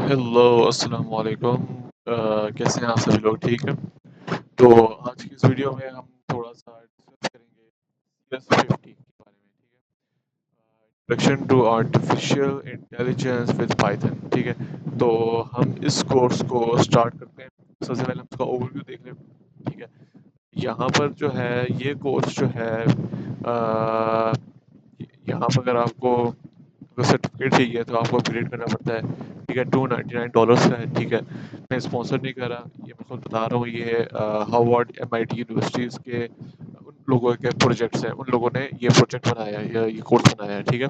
Hello, अस्सलाम वालेकुम। कैसे हैं आप सभी लोग? ठीक हैं? तो आज की इस वीडियो में हम थोड़ा-सा डिस्कस करेंगे CS50 के बारे में, ठीक है? Introduction to artificial intelligence with Python, ठीक है? तो हम इस कोर्स को स्टार्ट करते हैं। सबसे पहले हम इसका ओवरव्यू देख लें, ठीक है? यहाँ पर जो है ये कोर्स जो है यहाँ पर अगर आपको अगर सर्टिफिकेट चाहिए तो आपको अपग्रेड करना पड़ता है, ठीक है? $299 का है, ठीक है? मैं स्पॉन्सर नहीं कर रहा, ये मैं खुद बता रहा हूँ। ये हार्वर्ड एमआईटी यूनिवर्सिटीज़ के उन लोगों के प्रोजेक्ट्स हैं, उन लोगों ने ये प्रोजेक्ट बनाया है, ये कोर्स बनाया है, ठीक है?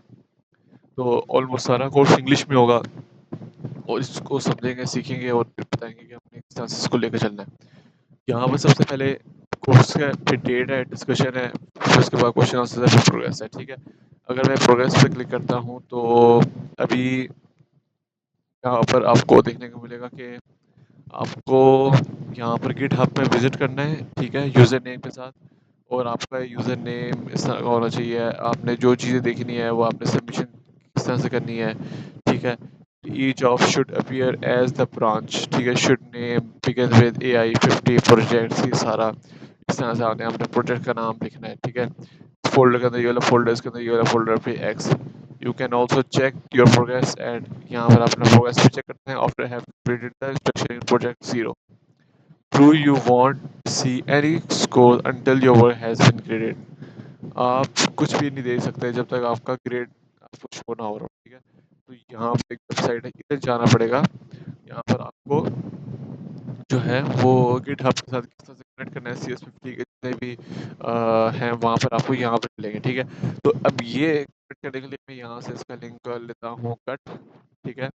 तो ऑलमोस्ट सारा कोर्स इंग्लिश में होगा और इसको समझेंगे, सीखेंगे और फिर बताएंगे कि हमने किस तरह से इसको लेकर चलना है। यहाँ पर सबसे पहले कोर्स का फिर डेट है, डिस्कशन है, फिर उसके बाद क्वेश्चन आंसर है, फिर प्रोग्रेस है, ठीक है? अगर मैं प्रोग्रेस पे क्लिक करता हूँ तो अभी यहाँ पर आपको देखने को मिलेगा कि आपको यहाँ पर गिटहब में विज़िट करना है, ठीक है? यूज़र नेम के साथ, और आपका यूज़र नेम इस तरह का होना चाहिए। आपने जो चीज़ें देखनी है वो आपने सबमिशन किस तरह से करनी है, ठीक है? Each of should appear as the branch, ठीक है? Should name begin with AI50 projects, ये सारा इस तरह से आपने अपने प्रोजेक्ट का नाम लिखना है, ठीक है? फ़ोल्डर के अंदर ये वाला फ़ोल्डर, इसके अंदर ये वाला फ़ोल्डर पे X. You can also check your progress and यहाँ पर अपना प्रोग्रेस भी चेक करते हैं after have completed the instruction in project 0. Do you want to see any score until your work has been graded? आप कुछ भी नहीं दे सकते जब तक आपका ग्रेड आपको शो ना हो रहा हो, ठीक है? तो यहाँ पर एक वेबसाइट है, इधर जाना पड़ेगा। यहाँ पर आपको जो है वो गिटहब के साथ किस तरह से कनेक्ट करना है, CS50 के जितने भी हैं वहाँ पर आपको यहाँ पर मिलेंगे, ठीक है? तो अब ये कनेक्ट करने के लिए मैं यहाँ से इसका लिंक कर लेता हूँ कट, ठीक है?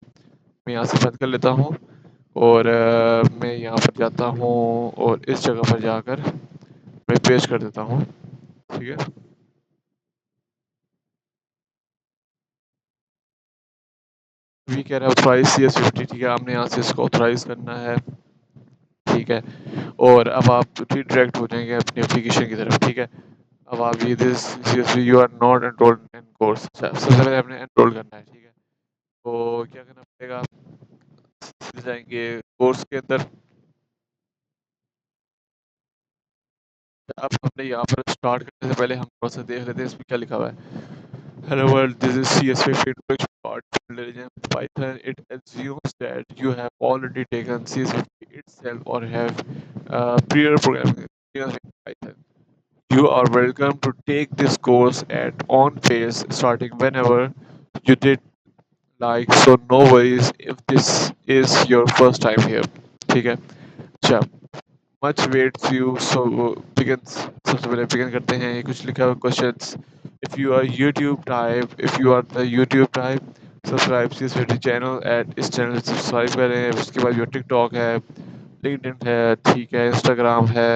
मैं यहाँ से बंद कर लेता हूँ और मैं यहाँ पर जाता हूँ और इस जगह पर जाकर मैं पेस्ट कर देता हूँ, ठीक है? अभी कह रहा है ऑथराइज CS50, ठीक है? आपने यहाँ से इसको ऑथराइज करना है, ठीक है? और अब आप डायरेक्ट हो जाएंगे अपनी एप्लीकेशन की तरफ, ठीक है? अब आप ये this seriously you are not enrolled in course, सबसे पहले आपने एनरोल करना है, ठीक है? तो क्या करना पड़ेगा, सीधे जाएंगे कोर्स के अंदर। अब हमने यहाँ पर स्टार्ट करने से पहले हम थोड़ा सा देख लेते हैं इसमें क्या लिखा हुआ है। Hello world, this is CS50 Intelligence with Python. It assumes that you have already taken CS50 itself or have prior programming experience with Python. You are welcome to take this course at on pace starting whenever you did like, so no worries if this is your first time here, ठीक है? अच्छा, much wait few, so begins, सबसे पहले begin करते हैं। ये कुछ लिखा हुआ questions. If you are YouTube type, if you are the YouTube type, subscribe to इस channel at इस channel से subscribe करें। उसके बाद जो TikTok है, LinkedIn है, ठीक है, Instagram है,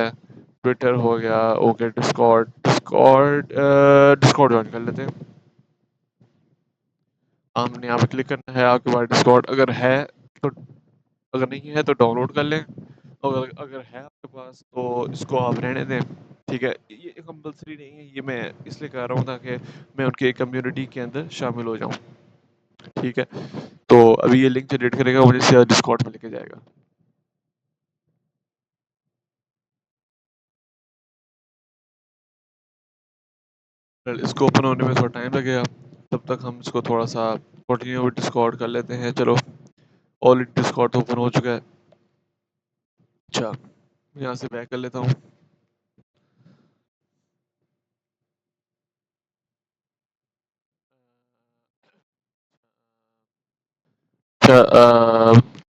Twitter हो गया, ओके, डिस्कॉर्ड ज्वाइन कर लेते हैं। हमने यहाँ पे क्लिक करना है, आपके पास डिस्कॉर्ड अगर है तो, अगर नहीं है तो डाउनलोड कर लें, और अगर है आपके पास तो इसको आप रहने दें, ठीक है? ये कंपलसरी नहीं है, ये मैं इसलिए कह रहा हूँ ताकि मैं उनके कम्युनिटी के अंदर शामिल हो जाऊँ, ठीक है? तो अभी ये लिंक जनरेट करेगा, मुझे सीधा डिस्कॉर्ड में लेके जाएगा। इसको ओपन होने में थोड़ा टाइम लगेगा, तब तक हम इसको थोड़ा सा कंटिन्यू विद डिस्कॉर्ड कर लेते हैं। चलो, ऑलरेडी डिस्कॉर्ड ओपन हो चुका है। अच्छा, यहाँ से बैक कर लेता हूँ। अच्छा,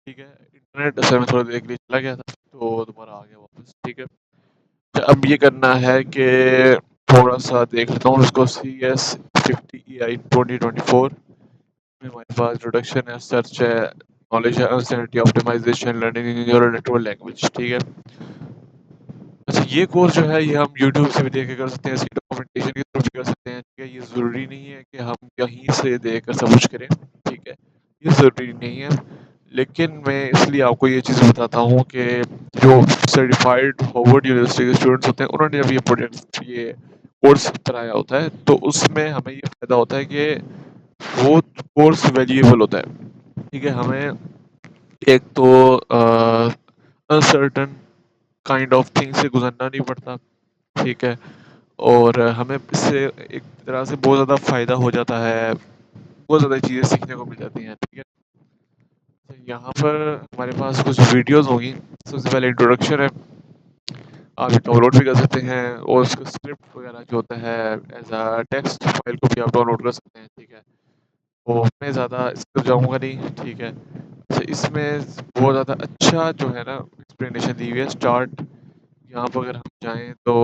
ठीक है, इंटरनेट असल में थोड़ी देर के लिए चला गया था तो दोबारा आ गया वापस, ठीक है? अच्छा, अब ये करना है कि थोड़ा सा देख लेता हूँ इसको। CS50 2024 में हमारे पास इंट्रोडक्शन है, सर्च है, नॉलेज है, अनसर्टेनिटी, ऑप्टिमाइजेशन, लर्निंग इन न्यूरल नेटवर्क लैंग्वेज, ठीक है? अच्छा, ये कोर्स जो है ये हम यूट्यूब से भी देख के कर सकते हैं, इसकी डॉक्यूमेंटेशन की तरफ भी कर सकते हैं, ठीक है? ये ज़रूरी नहीं है कि हम यहीं से देख कर सब कुछ करें, ठीक है? ये ज़रूरी नहीं है, लेकिन मैं इसलिए आपको ये चीज़ बताता हूँ कि जो सर्टिफाइड हार्वर्ड यूनिवर्सिटी के स्टूडेंट्स होते हैं उन्होंने जब ये प्रोजेक्ट ये कोर्स कराया होता है तो उसमें हमें ये फ़ायदा होता है कि वो कोर्स वैल्यूएबल होता है, ठीक है? हमें एक तो अनसर्टन काइंड ऑफ थिंग से गुजरना नहीं पड़ता, ठीक है। और हमें इससे एक तरह से बहुत ज़्यादा फ़ायदा हो जाता है, बहुत ज़्यादा चीज़ें सीखने को मिल जाती हैं, ठीक है। तो यहाँ पर हमारे पास कुछ वीडियोस होंगी। सबसे पहले इंट्रोडक्शन है, आप डाउनलोड भी कर सकते हैं, और उसका स्क्रिप्ट वगैरह जो होता है एज अ टेक्स्ट फाइल को भी आप डाउनलोड कर सकते हैं, ठीक है। तो मैं ज़्यादा इस पर जाऊँगा नहीं, ठीक है। अच्छा, इसमें बहुत ज़्यादा अच्छा जो है ना एक्सप्लेनेशन दी हुई है। स्टार्ट यहाँ पर अगर हम जाएँ तो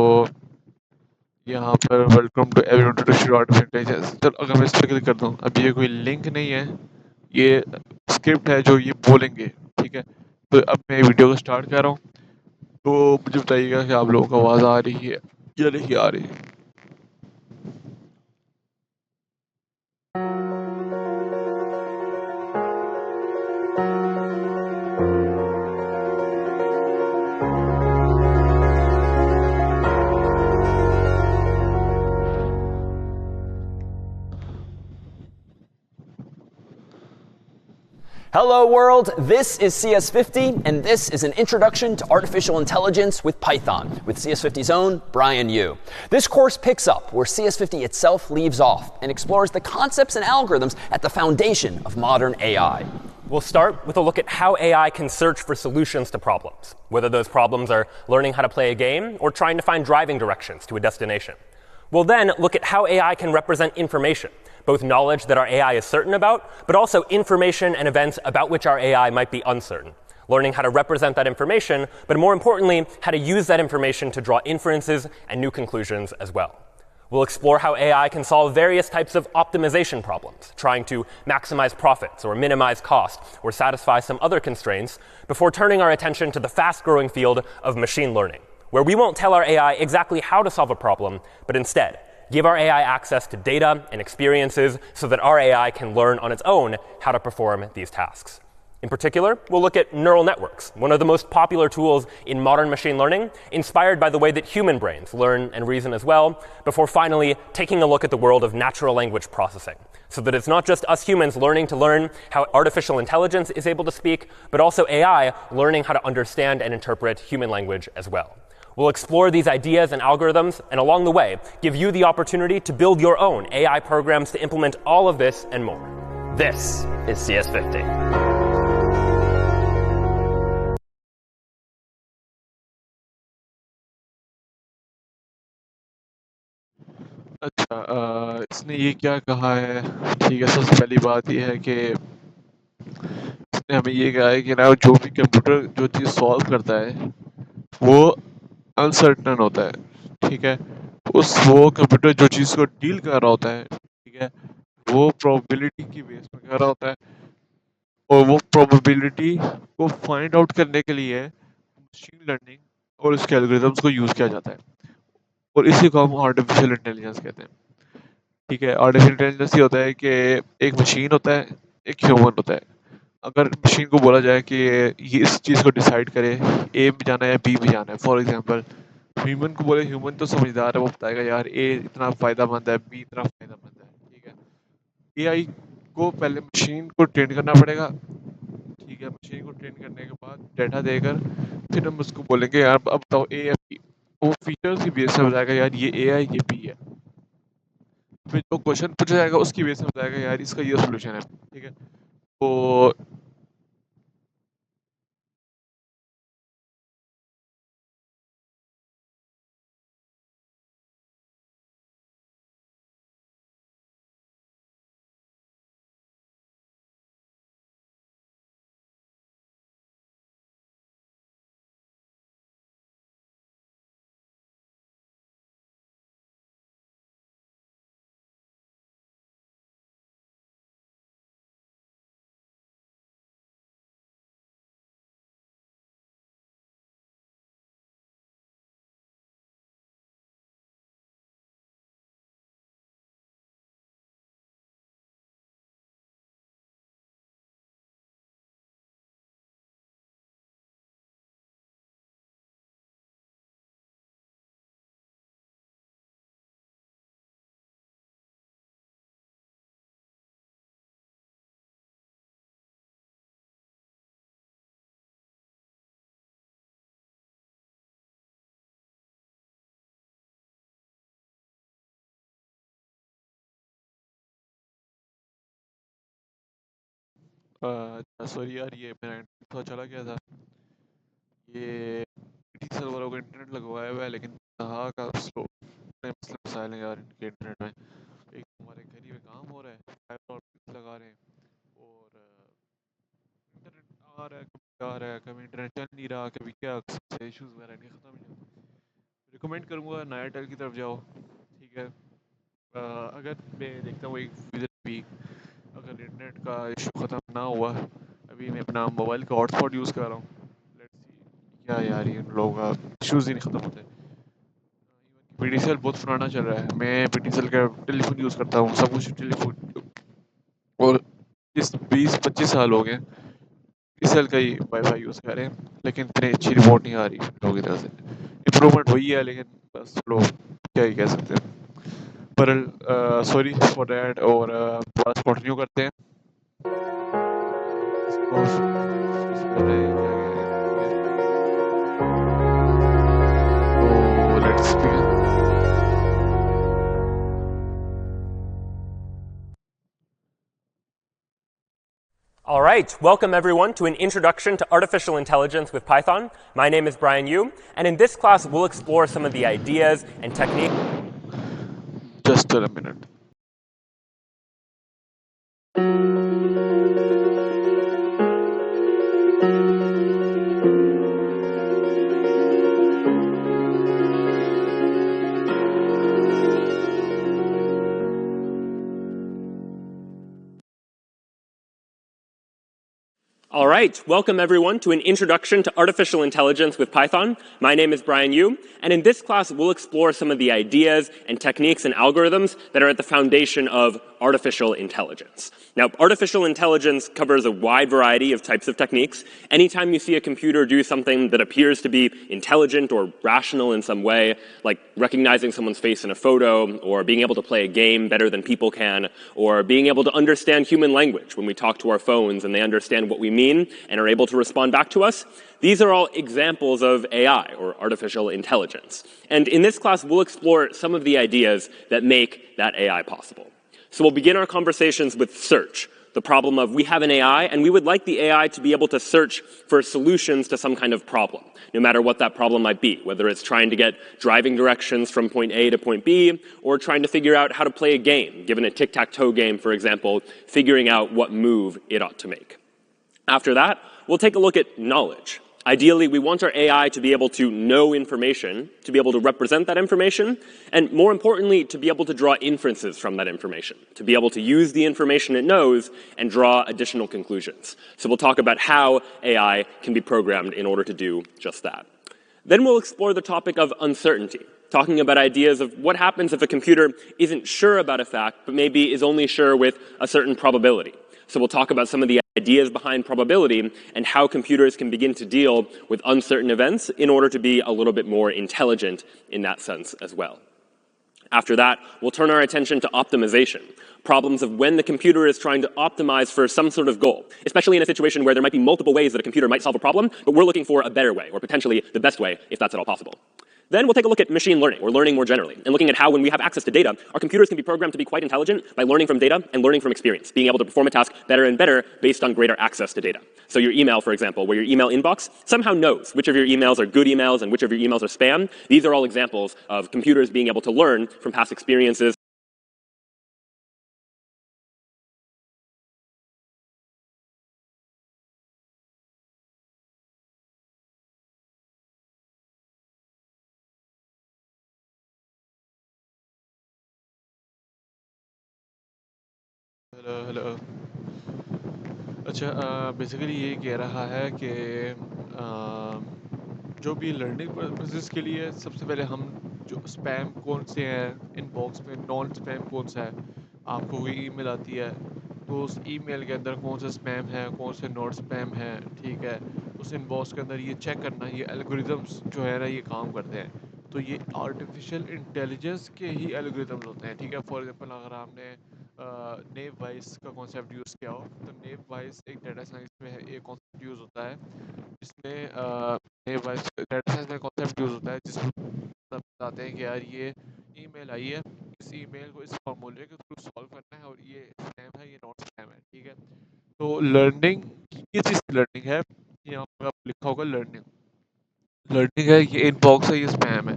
यहाँ पर welcome to every introduction to artificial intelligence. चलो अगर मैं इस पर क्लिक कर दूँ, अब ये कोई लिंक नहीं है, ये स्क्रिप्ट है जो ये बोलेंगे, ठीक है। तो अब मैं वीडियो को स्टार्ट कर रहा हूँ, तो मुझे बताइएगा कि आप लोगों को आवाज़ आ रही है या नहीं आ रही है। Hello world, this is CS50, and this is an introduction to artificial intelligence with Python, with CS50's own Brian Yu. This course picks up where CS50 itself leaves off and explores the concepts and algorithms at the foundation of modern AI. We'll start with a look at how AI can search for solutions to problems, whether those problems are learning how to play a game or trying to find driving directions to a destination. We'll then look at how AI can represent information, both knowledge that our AI is certain about, but also information and events about which our AI might be uncertain. Learning how to represent that information, but more importantly, how to use that information to draw inferences and new conclusions as well. We'll explore how AI can solve various types of optimization problems, trying to maximize profits or minimize cost or satisfy some other constraints, before turning our attention to the fast-growing field of machine learning, where we won't tell our AI exactly how to solve a problem, but instead give our AI access to data and experiences so that our AI can learn on its own how to perform these tasks. In particular, we'll look at neural networks, one of the most popular tools in modern machine learning, inspired by the way that human brains learn and reason as well, before finally taking a look at the world of natural language processing, so that it's not just us humans learning to learn how artificial intelligence is able to speak, but also AI learning how to understand and interpret human language as well. We'll explore these ideas and algorithms, and along the way, give you the opportunity to build your own AI programs to implement all of this and more. This is CS50. अच्छा, इसने ये क्या कहा है, ठीक है। सबसे पहली बात ये है कि इसने हमें ये कहा है कि ना जो भी कंप्यूटर जो चीज़ सॉल्व करता है वो अनसर्टन होता है, ठीक है। वो कंप्यूटर जो चीज़ को डील कर रहा होता है, ठीक है, वो प्रोबेबिलिटी की बेस पे कर रहा होता है, और वो प्रोबेबिलिटी को फाइंड आउट करने के लिए मशीन लर्निंग और उसके एल्गोरिथम्स को यूज़ किया जाता है, और इसी को हम आर्टिफिशियल इंटेलिजेंस कहते हैं, ठीक है। आर्टिफिशियल इंटेलिजेंस ये होता है कि एक मशीन होता है, एक ह्यूमन होता है। अगर मशीन को बोला जाए कि ये इस चीज़ को डिसाइड करे, ए भी जाना है या बी भी जाना है, फॉर एग्जांपल ह्यूमन को बोले, ह्यूमन तो समझदार है, वो बताएगा यार ए इतना फ़ायदेमंद है, बी इतना फ़ायदेमंद है, ठीक है। एआई को पहले मशीन को ट्रेन करना पड़ेगा, ठीक है। मशीन को ट्रेन करने के बाद डाटा देकर फिर हम उसको बोलेंगे यार अब बताओ ए या बी, वो फीचर्स की बेस पे बताएगा यार ये ए है ये बी है। फिर जो क्वेश्चन पूछा जाएगा उसकी बेस पे बताएगा यार इसका ये सॉल्यूशन है, ठीक है। तो सॉरी यार, ये मेरा इंटरनेट थोड़ा चला गया था। ये पीटीसी वालों का इंटरनेट लगवाया हुआ है, लेकिन कहाँ का स्लो, इतने मसले मसाइल हैं यार इनके इंटरनेट में। एक तो हमारे घर ही में काम हो रहा है, फाइबर ऑप्टिक्स लगा रहे हैं, और इंटरनेट आ रहा है, कभी आ रहा है, कभी इंटरनेट चल नहीं रहा, कभी क्या इश्यूज वगैरह इनके ख़त्म नहीं होते। रिकमेंड करूँगा नया टेल की तरफ जाओ, ठीक है। अगर मैं देखता हूँ एक विद वीक अगर इंटरनेट का इशू ख़त्म ना हुआ, अभी मैं अपना मोबाइल का हॉटस्पॉट यूज़ कर रहा हूँ, लेट्स सी क्या यार, ये इन लोगों का इश्यूज़ ही नहीं ख़त्म होते। पीटीसीएल बहुत पुराना चल रहा है, मैं पीटीसीएल का टेलीफोन यूज़ करता हूँ, सब कुछ टेलीफोन, और इस 20-25 साल हो गए पीटीसीएल का ही वाईफाई यूज़ कर रहे हैं, लेकिन इतनी अच्छी रिपोर्ट नहीं आ रही लोगों की तरफ से। इम्प्रूवमेंट हुई है, लेकिन बस लोग क्या ही कह सकते हैं। पर सॉरी फॉर दैट, और बस कंटिन्यू करते हैं इसको। डिस्कस कर रहे हैं, क्या कह रहे हैं, तो let's begin. All right, welcome everyone to an introduction to artificial intelligence with Python. My name is Brian Yu, and in this class we'll explore some of the ideas and techniques. Just a minute. All right, welcome everyone to an introduction to artificial intelligence with Python. My name is Brian Yu, and in this class we'll explore some of the ideas and techniques and algorithms that are at the foundation of artificial intelligence. Now, artificial intelligence covers a wide variety of types of techniques. Anytime you see a computer do something that appears to be intelligent or rational in some way, like recognizing someone's face in a photo, or being able to play a game better than people can, or being able to understand human language when we talk to our phones and they understand what we mean and are able to respond back to us, these are all examples of AI, or artificial intelligence. And in this class, we'll explore some of the ideas that make that AI possible. So we'll begin our conversations with search, the problem of we have an AI and we would like the AI to be able to search for solutions to some kind of problem, no matter what that problem might be, whether it's trying to get driving directions from point A to point B, or trying to figure out how to play a game, given a tic-tac-toe game, for example, figuring out what move it ought to make. After that, we'll take a look at knowledge. Ideally, we want our AI to be able to know information, to be able to represent that information, and more importantly, to be able to draw inferences from that information, to be able to use the information it knows and draw additional conclusions. So we'll talk about how AI can be programmed in order to do just that. Then we'll explore the topic of uncertainty, talking about ideas of what happens if a computer isn't sure about a fact, but maybe is only sure with a certain probability. So we'll talk about some of the ideas behind probability and how computers can begin to deal with uncertain events in order to be a little bit more intelligent in that sense as well. After that, we'll turn our attention to optimization, problems of when the computer is trying to optimize for some sort of goal, especially in a situation where there might be multiple ways that a computer might solve a problem, but we're looking for a better way, or potentially the best way, if that's at all possible. Then we'll take a look at machine learning, or learning more generally, and looking at how when we have access to data, our computers can be programmed to be quite intelligent by learning from data and learning from experience, being able to perform a task better and better based on greater access to data. So your email, for example, where your email inbox somehow knows which of your emails are good emails and which of your emails are spam. These are all examples of computers being able to learn from past experiences. Hello hello. अच्छा, basically ये कह रहा है कि जो भी learning purposes के लिए सबसे पहले हम जो स्पैम कौन से हैं इनबॉक्स में, नॉन स्पैम कौन सा है, आपको कोई ईमेल आती है तो उस ईमेल के अंदर कौन सा स्पैम है, कौन से नॉट स्पैम है, ठीक है। उस इनबॉक्स के अंदर ये चेक करना, ये एल्गोरिदम्स जो है ना ये काम करते हैं। तो ये आर्टिफिशियल इंटेलिजेंस के ही एल्गोरिदम्स होते हैं, ठीक है। फॉर एग्जांपल अगर आपने नेव वाइस का कॉन्सेप्ट यूज़ किया हो, तो नेव वाइस एक डाटा साइंस में है, एक कॉन्सेप्ट यूज़ होता है जिसमें नेव वाइस डाटा साइंस में कॉन्सेप्ट यूज़ होता है जिसमें बताते हैं कि यार ये ईमेल आई है, इस ईमेल को इस फॉर्मूले के थ्रू सॉल्व करना है, और ये स्पैम है, ये नॉट स्पैम है, ठीक है। तो लर्निंग किस चीज़ की लर्निंग है, यहाँ पर आप लिखा होगा लर्निंग। लर्निंग है, ये इनबॉक्स है, ये स्पैम है।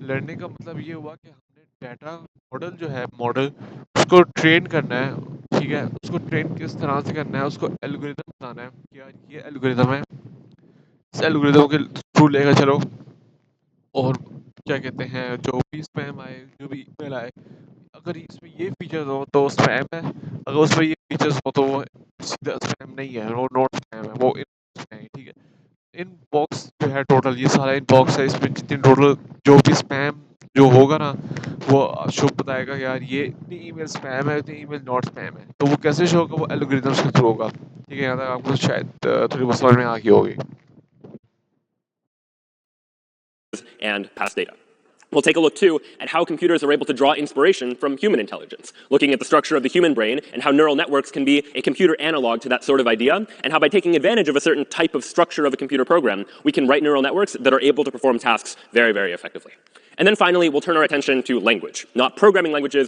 लर्निंग का मतलब ये हुआ कि हमने डाटा मॉडल जो है, मॉडल उसको ट्रेन करना है, ठीक है। उसको ट्रेन किस तरह से करना है, उसको एल्गोरिदम बताना है कि यार ये एल्गोरिदम है, इस एल्गोरिदम के थ्रू लेकर चलो। और क्या कहते हैं, जो भी स्पैम आए, जो भी ईमेल आए, अगर इसमें ये फीचर्स हो तो स्पैम है, अगर उसमें ये फीचर्स हो तो वो सीधा स्पैम नहीं है, वो नॉट स्पैम है, वो इन है, ठीक है। इनबॉक्स जो है टोटल, ये सारा इनबॉक्स है, इसमें जितनी टोटल जो भी स्पैम जो होगा ना, वो शुभ बताएगा यार ये इतनी ईमेल स्पैम है, इतनी ईमेल नॉट स्पैम है। तो वो कैसे शो होगा, वो एल्गोरिदम्स के थ्रू होगा, ठीक है। यहाँ तक आपको शायद थोड़ी बहुत समझ में आ गई होगी। And past data. We'll take a look, too, at how computers are able to draw inspiration from human intelligence, looking at the structure of the human brain and how neural networks can be a computer analog to that sort of idea, and how by taking advantage of a certain type of structure of a computer program, we can write neural networks that are able to perform tasks very, very effectively. And then finally, we'll turn our attention to language, not programming languages.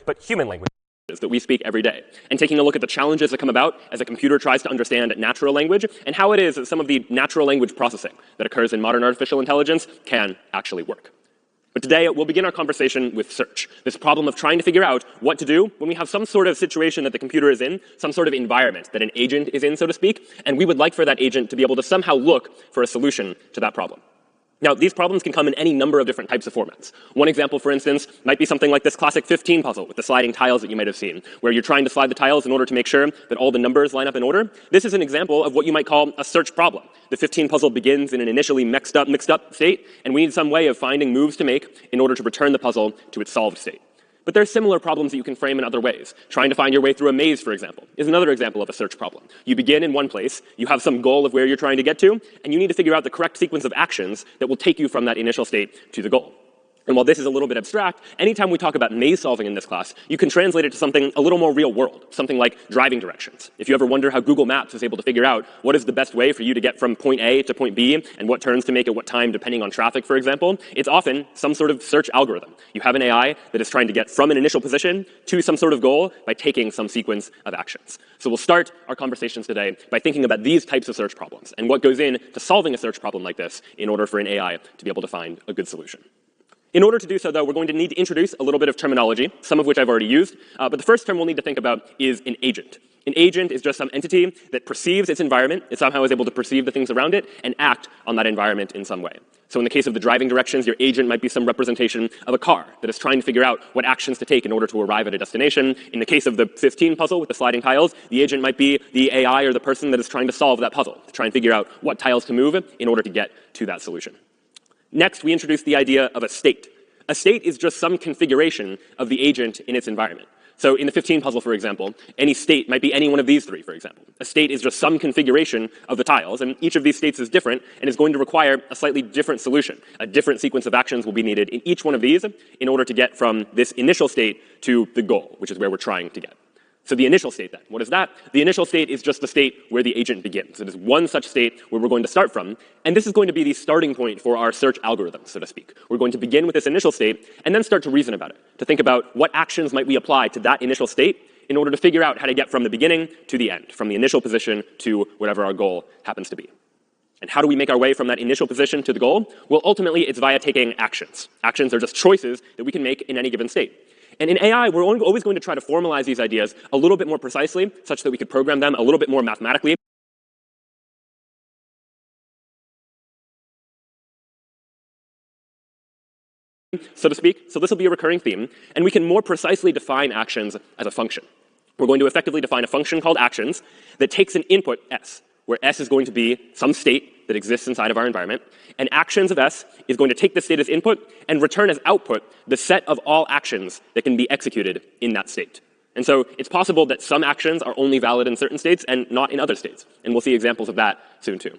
But human language That we speak every day, and taking a look at the challenges that come about as a computer tries to understand natural language, and how it is that some of the natural language processing that occurs in modern artificial intelligence can actually work. But today, we'll begin our conversation with search, this problem of trying to figure out what to do when we have some sort of situation that the computer is in, some sort of environment that an agent is in, so to speak, and we would like for that agent to be able to somehow look for a solution to that problem. Now, these problems can come in any number of different types of formats. One example, for instance, might be something like this classic 15 puzzle with the sliding tiles that you might have seen, where you're trying to slide the tiles in order to make sure that all the numbers line up in order. This is an example of what you might call a search problem. The 15 puzzle begins in an initially mixed up state, and we need some way of finding moves to make in order to return the puzzle to its solved state. But there are similar problems that you can frame in other ways. Trying to find your way through a maze, for example, is another example of a search problem. You begin in one place, you have some goal of where you're trying to get to, and you need to figure out the correct sequence of actions that will take you from that initial state to the goal. And while this is a little bit abstract, anytime we talk about maze solving in this class, you can translate it to something a little more real world, something like driving directions. If you ever wonder how Google Maps is able to figure out what is the best way for you to get from point A to point B and what turns to make at what time depending on traffic, for example, it's often some sort of search algorithm. You have an AI that is trying to get from an initial position to some sort of goal by taking some sequence of actions. So we'll start our conversations today by thinking about these types of search problems and what goes into solving a search problem like this in order for an AI to be able to find a good solution. In order to do so, though, we're going to need to introduce a little bit of terminology, some of which I've already used. But the first term we'll need to think about is an agent. An agent is just some entity that perceives its environment, it somehow is able to perceive the things around it, and act on that environment in some way. So in the case of the driving directions, your agent might be some representation of a car that is trying to figure out what actions to take in order to arrive at a destination. In the case of the 15 puzzle with the sliding tiles, the agent might be the AI or the person that is trying to solve that puzzle, to try and figure out what tiles to move in order to get to that solution. Next, we introduce the idea of a state. A state is just some configuration of the agent in its environment. So in the 15 puzzle, for example, any state might be any one of these three, for example. A state is just some configuration of the tiles, and each of these states is different and is going to require a slightly different solution. A different sequence of actions will be needed in each one of these in order to get from this initial state to the goal, which is where we're trying to get. So the initial state then, what is that? The initial state is just the state where the agent begins. It is one such state where we're going to start from, and this is going to be the starting point for our search algorithm, so to speak. We're going to begin with this initial state and then start to reason about it, to think about what actions might we apply to that initial state in order to figure out how to get from the beginning to the end, from the initial position to whatever our goal happens to be. And how do we make our way from that initial position to the goal? Well, ultimately, it's via taking actions. Actions are just choices that we can make in any given state. And in AI, we're always going to try to formalize these ideas a little bit more precisely, such that we could program them a little bit more mathematically. So to speak. So this will be a recurring theme. And we can more precisely define actions as a function. We're going to effectively define a function called actions that takes an input S, where S is going to be some state that exists inside of our environment. And actions of S is going to take this state as input and return as output the set of all actions that can be executed in that state. And so it's possible that some actions are only valid in certain states and not in other states. And we'll see examples of that soon too.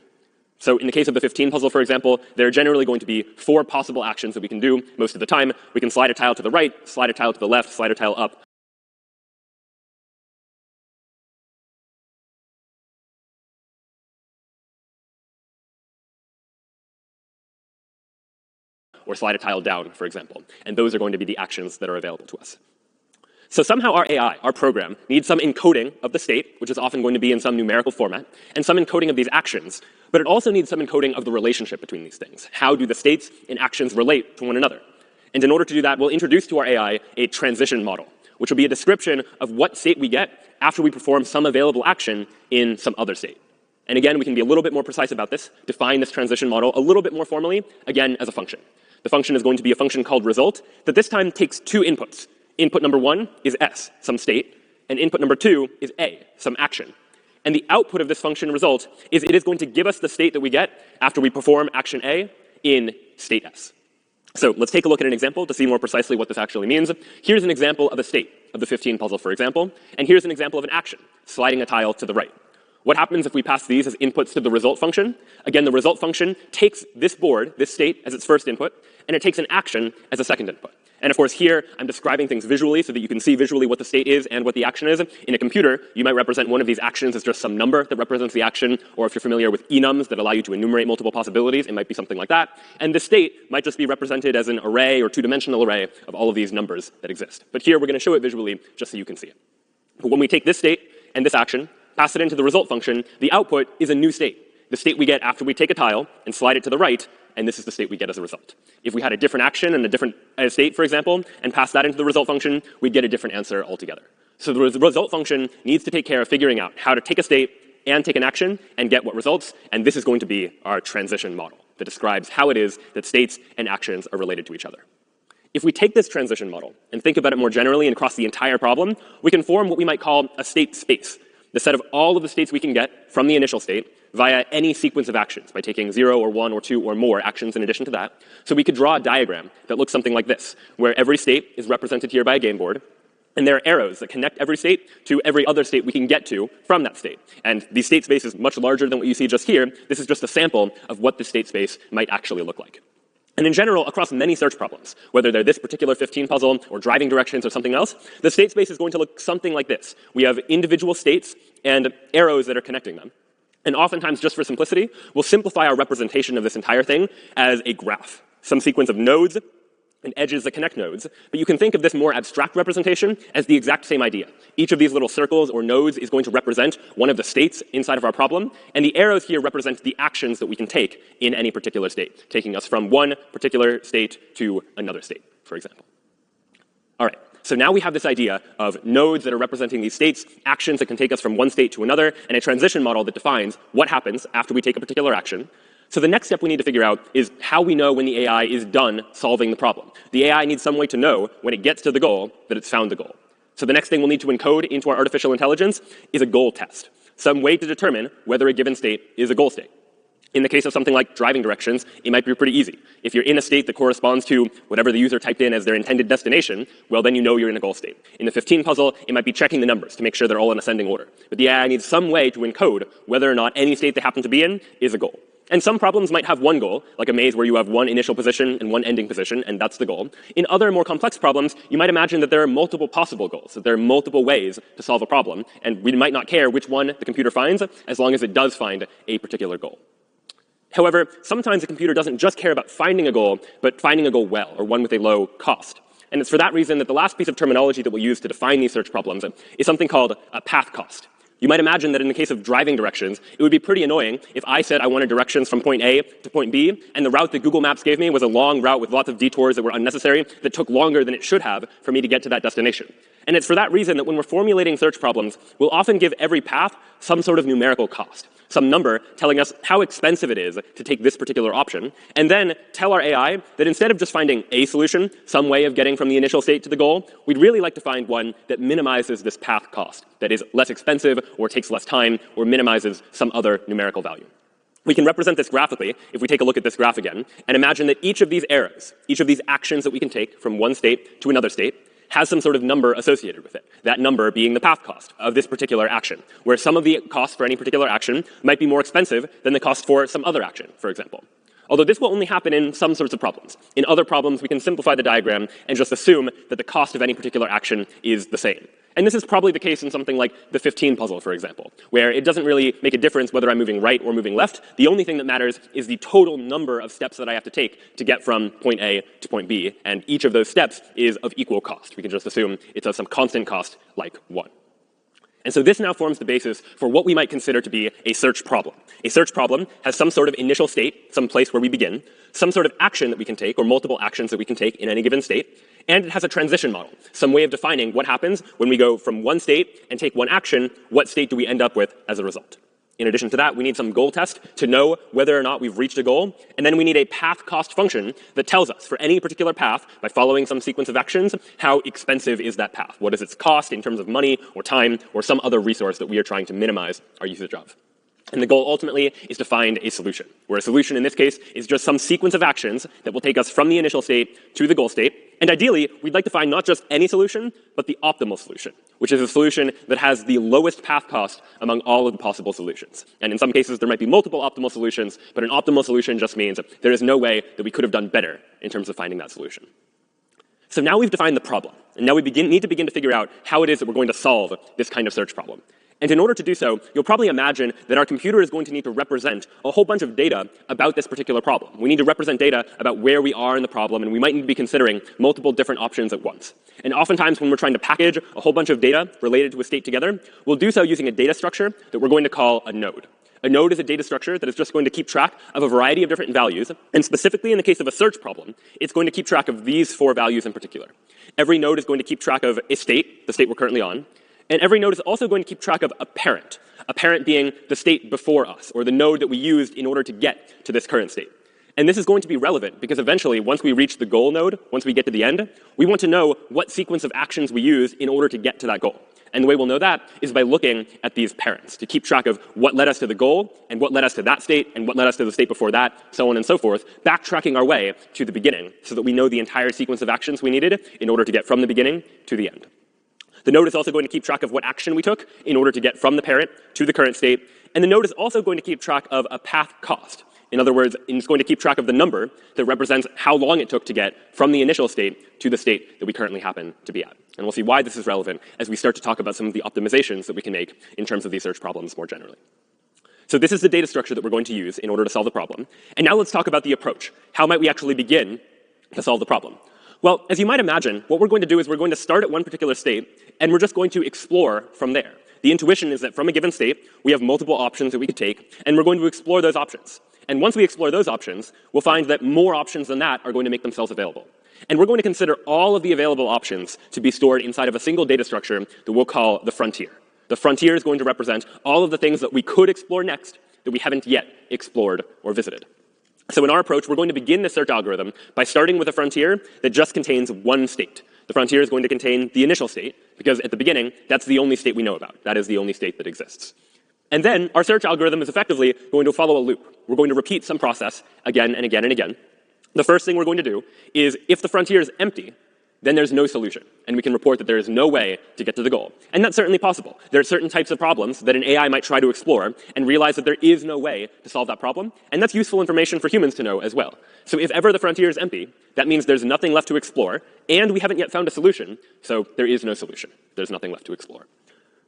So in the case of the 15 puzzle, for example, there are generally going to be 4 possible actions that we can do most of the time. We can slide a tile to the right, slide a tile to the left, slide a tile up, or slide a tile down, for example. And those are going to be the actions that are available to us. So somehow our AI, our program, needs some encoding of the state, which is often going to be in some numerical format, and some encoding of these actions. But it also needs some encoding of the relationship between these things. How do the states and actions relate to one another? And in order to do that, we'll introduce to our AI a transition model, which will be a description of what state we get after we perform some available action in some other state. And again, we can be a little bit more precise about this, define this transition model a little bit more formally, again, as a function. The function is going to be a function called result that this time takes 2 inputs. Input number 1 is S, some state, and input number 2 is A, some action. And the output of this function result is it is going to give us the state that we get after we perform action A in state S. So let's take a look at an example to see more precisely what this actually means. Here's an example of a state of the 15 puzzle, for example, and here's an example of an action, sliding a tile to the right. What happens if we pass these as inputs to the result function? Again, the result function takes this board, this state, as its first input, and it takes an action as a second input. And of course, here, I'm describing things visually so that you can see visually what the state is and what the action is. In a computer, you might represent one of these actions as just some number that represents the action, or if you're familiar with enums that allow you to enumerate multiple possibilities, it might be something like that. And the state might just be represented as an array or 2-dimensional array of all of these numbers that exist. But here, we're going to show it visually just so you can see it. But when we take this state and this action, pass it into the result function, the output is a new state. The state we get after we take a tile and slide it to the right, and this is the state we get as a result. If we had a different action and a different state, for example, and pass that into the result function, we'd get a different answer altogether. So the result function needs to take care of figuring out how to take a state and take an action and get what results, and this is going to be our transition model that describes how it is that states and actions are related to each other. If we take this transition model and think about it more generally and across the entire problem, we can form what we might call a state space, the set of all of the states we can get from the initial state via any sequence of actions by taking 0 or 1 or 2 or more actions in addition to that. So we could draw a diagram that looks something like this, where every state is represented here by a game board, and there are arrows that connect every state to every other state we can get to from that state. And the state space is much larger than what you see just here. This is just a sample of what the state space might actually look like. And in general, across many search problems, whether they're this particular 15 puzzle or driving directions or something else, the state space is going to look something like this. We have individual states and arrows that are connecting them. And oftentimes, just for simplicity, we'll simplify our representation of this entire thing as a graph, some sequence of nodes and edges that connect nodes. But you can think of this more abstract representation as the exact same idea. Each of these little circles or nodes is going to represent one of the states inside of our problem, and the arrows here represent the actions that we can take in any particular state, taking us from one particular state to another state, for example. All right. So now we have this idea of nodes that are representing these states, actions that can take us from one state to another, and a transition model that defines what happens after we take a particular action. So the next step we need to figure out is how we know when the AI is done solving the problem. The AI needs some way to know when it gets to the goal that it's found the goal. So the next thing we'll need to encode into our artificial intelligence is a goal test, some way to determine whether a given state is a goal state. In the case of something like driving directions, it might be pretty easy. If you're in a state that corresponds to whatever the user typed in as their intended destination, well, then you know you're in a goal state. In the 15 puzzle, it might be checking the numbers to make sure they're all in ascending order. But the AI needs some way to encode whether or not any state they happen to be in is a goal. And some problems might have one goal, like a maze where you have one initial position and one ending position, and that's the goal. In other more complex problems, you might imagine that there are multiple possible goals, that there are multiple ways to solve a problem, and we might not care which one the computer finds, as long as it does find a particular goal. However, sometimes the computer doesn't just care about finding a goal, but finding a goal well, or one with a low cost. And it's for that reason that the last piece of terminology that we'll use to define these search problems is something called a path cost. You might imagine that in the case of driving directions, it would be pretty annoying if I said I wanted directions from point A to point B, and the route that Google Maps gave me was a long route with lots of detours that were unnecessary, that took longer than it should have for me to get to that destination. And it's for that reason that when we're formulating search problems, we'll often give every path some sort of numerical cost, some number telling us how expensive it is to take this particular option, and then tell our AI that instead of just finding a solution, some way of getting from the initial state to the goal, we'd really like to find one that minimizes this path cost, that is less expensive or takes less time or minimizes some other numerical value. We can represent this graphically if we take a look at this graph again and imagine that each of these arrows, each of these actions that we can take from one state to another state, has some sort of number associated with it, that number being the path cost of this particular action, where some of the cost for any particular action might be more expensive than the cost for some other action, for example. Although this will only happen in some sorts of problems. In other problems, we can simplify the diagram and just assume that the cost of any particular action is the same. And this is probably the case in something like the 15 puzzle, for example, where it doesn't really make a difference whether I'm moving right or moving left. The only thing that matters is the total number of steps that I have to take to get from point A to point B, and each of those steps is of equal cost. We can just assume it's of some constant cost like 1. And so this now forms the basis for what we might consider to be a search problem. A search problem has some sort of initial state, some place where we begin, some sort of action that we can take, or multiple actions that we can take in any given state, and it has a transition model, some way of defining what happens when we go from one state and take one action, what state do we end up with as a result. In addition to that, we need some goal test to know whether or not we've reached a goal, and then we need a path cost function that tells us for any particular path, by following some sequence of actions, how expensive is that path? What is its cost in terms of money or time or some other resource that we are trying to minimize our usage of? And the goal ultimately is to find a solution, where a solution in this case is just some sequence of actions that will take us from the initial state to the goal state. And ideally, we'd like to find not just any solution, but the optimal solution, which is a solution that has the lowest path cost among all of the possible solutions. And in some cases, there might be multiple optimal solutions, but an optimal solution just means there is no way that we could have done better in terms of finding that solution. So now we've defined the problem, and now we need to begin to figure out how it is that we're going to solve this kind of search problem. And in order to do so, you'll probably imagine that our computer is going to need to represent a whole bunch of data about this particular problem. We need to represent data about where we are in the problem, and we might need to be considering multiple different options at once. And oftentimes when we're trying to package a whole bunch of data related to a state together, we'll do so using a data structure that we're going to call a node. A node is a data structure that is just going to keep track of a variety of different values, and specifically in the case of a search problem, it's going to keep track of these 4 values in particular. Every node is going to keep track of a state, the state we're currently on, and every node is also going to keep track of a parent being the state before us, or the node that we used in order to get to this current state. And this is going to be relevant because eventually, once we reach the goal node, once we get to the end, we want to know what sequence of actions we use in order to get to that goal. And the way we'll know that is by looking at these parents, to keep track of what led us to the goal, and what led us to that state, and what led us to the state before that, so on and so forth, backtracking our way to the beginning, so that we know the entire sequence of actions we needed in order to get from the beginning to the end. The node is also going to keep track of what action we took in order to get from the parent to the current state. And the node is also going to keep track of a path cost. In other words, it's going to keep track of the number that represents how long it took to get from the initial state to the state that we currently happen to be at. And we'll see why this is relevant as we start to talk about some of the optimizations that we can make in terms of these search problems more generally. So this is the data structure that we're going to use in order to solve the problem. And now let's talk about the approach. How might we actually begin to solve the problem? Well, as you might imagine, what we're going to do is we're going to start at one particular state, and we're just going to explore from there. The intuition is that from a given state, we have multiple options that we could take, and we're going to explore those options. And once we explore those options, we'll find that more options than that are going to make themselves available. And we're going to consider all of the available options to be stored inside of a single data structure that we'll call the frontier. The frontier is going to represent all of the things that we could explore next that we haven't yet explored or visited. So in our approach, we're going to begin the search algorithm by starting with a frontier that just contains one state. The frontier is going to contain the initial state, because at the beginning, that's the only state we know about. That is the only state that exists. And then our search algorithm is effectively going to follow a loop. We're going to repeat some process again and again and again. The first thing we're going to do is, if the frontier is empty, then there's no solution, and we can report that there is no way to get to the goal. And that's certainly possible. There are certain types of problems that an AI might try to explore and realize that there is no way to solve that problem, and that's useful information for humans to know as well. So if ever the frontier is empty, that means there's nothing left to explore, and we haven't yet found a solution, so there is no solution. There's nothing left to explore.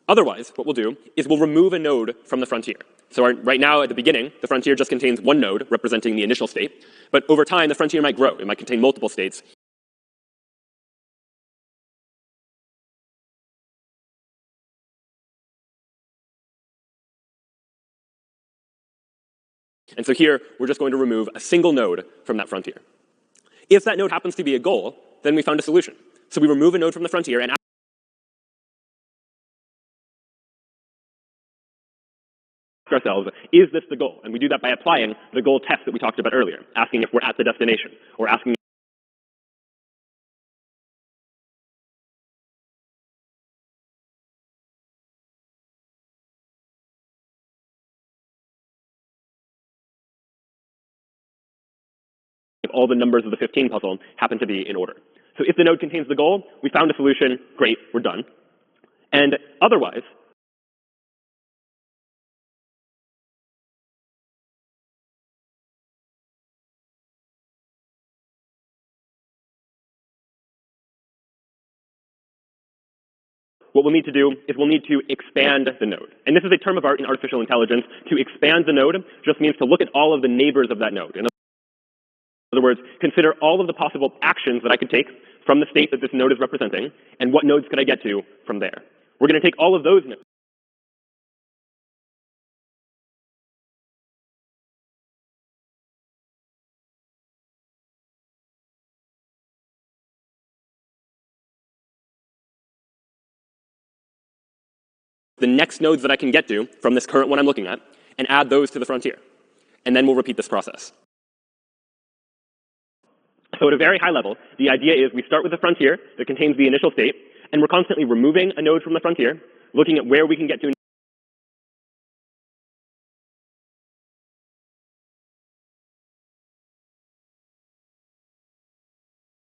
Otherwise, what we'll do is we'll remove a node from the frontier. So right now, at the beginning, the frontier just contains one node representing the initial state, but over time, the frontier might grow. It might contain multiple states. And so here, we're just going to remove a single node from that frontier. If that node happens to be a goal, then we found a solution. So we remove a node from the frontier and ask ourselves, is this the goal? And we do that by applying the goal test that we talked about earlier, asking if we're at the destination, or asking if all the numbers of the 15 puzzle happen to be in order. So if the node contains the goal, we found a solution, great, we're done. And otherwise, what we'll need to do is we'll need to expand the node. And this is a term of art in artificial intelligence. To expand the node just means to look at all of the neighbors of that node. In other words, consider all of the possible actions that I could take from the state that this node is representing, and what nodes could I get to from there. We're going to take all of those nodes. The next nodes that I can get to from this current one I'm looking at, and add those to the frontier. And then we'll repeat this process. So at a very high level, the idea is we start with a frontier that contains the initial state, and we're constantly removing a node from the frontier, looking at where we can get to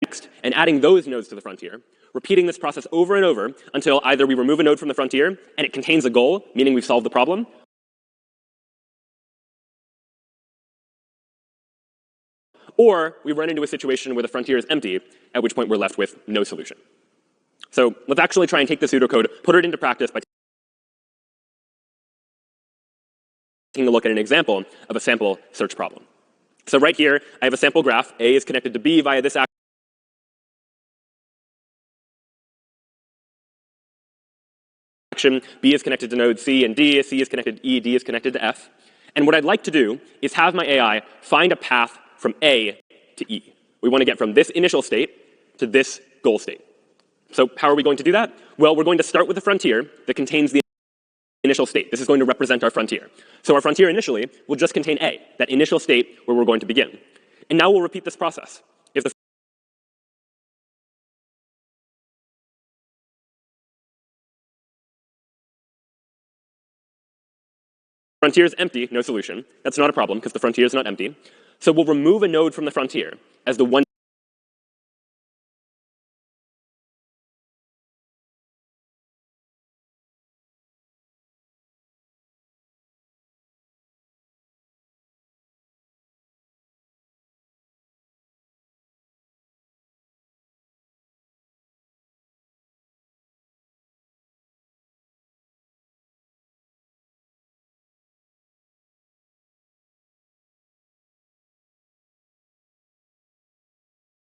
next, and adding those nodes to the frontier, repeating this process over and over until either we remove a node from the frontier and it contains a goal, meaning we've solved the problem, or we run into a situation where the frontier is empty, at which point we're left with no solution. So let's actually try and take the pseudocode, put it into practice by taking a look at an example of a sample search problem. So right here, I have a sample graph. A is connected to B via this action. B is connected to node C and D. C is connected to E. D is connected to F. And what I'd like to do is have my AI find a path from A to E. We want to get from this initial state to this goal state. So how are we going to do that? Well, we're going to start with a frontier that contains the initial state. This is going to represent our frontier. So our frontier initially will just contain A, that initial state where we're going to begin. And now we'll repeat this process. If the frontier is empty, no solution. That's not a problem because the frontier is not empty. So we'll remove a node from the frontier as the one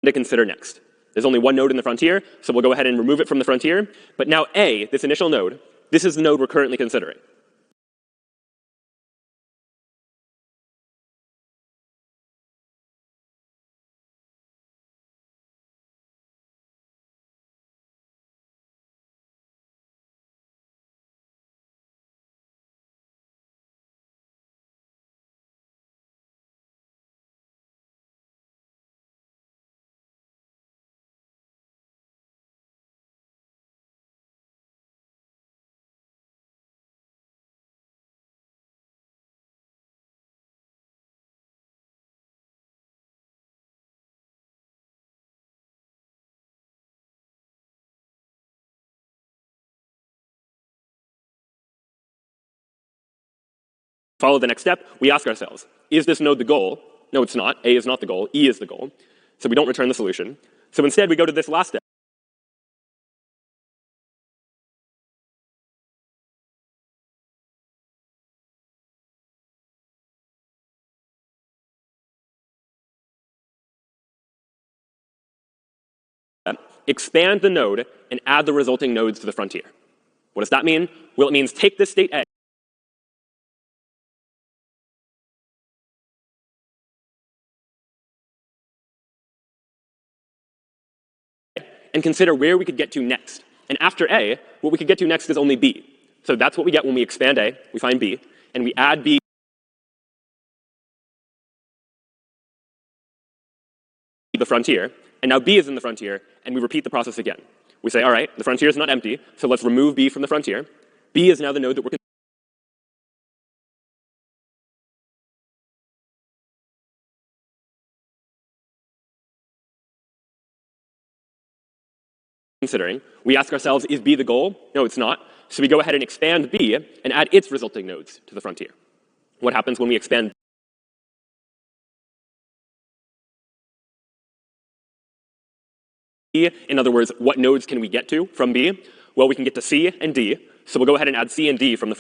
to consider next. There's only one node in the frontier, so we'll go ahead and remove it from the frontier. But now A, this initial node, this is the node we're currently considering. follow the next step, we ask ourselves, is this node the goal? No, it's not. A is not the goal. E is the goal. So we don't return the solution. So instead, we go to this last step expand the node and add the resulting nodes to the frontier. What does that mean? Well, it means take this state A and consider where we could get to next. And after A, what we could get to next is only B. So that's what we get when we expand A. We find B, and we add B to the frontier. And now B is in the frontier, and we repeat the process again. We say, all right, the frontier is not empty, so let's remove B from the frontier. B is now the node that we're considering. We ask ourselves, is B the goal? No, it's not. So we go ahead and expand B and add its resulting nodes to the frontier. What happens when we expand B? In other words, what nodes can we get to from B? Well, we can get to C and D. So we'll go ahead and add C and D from the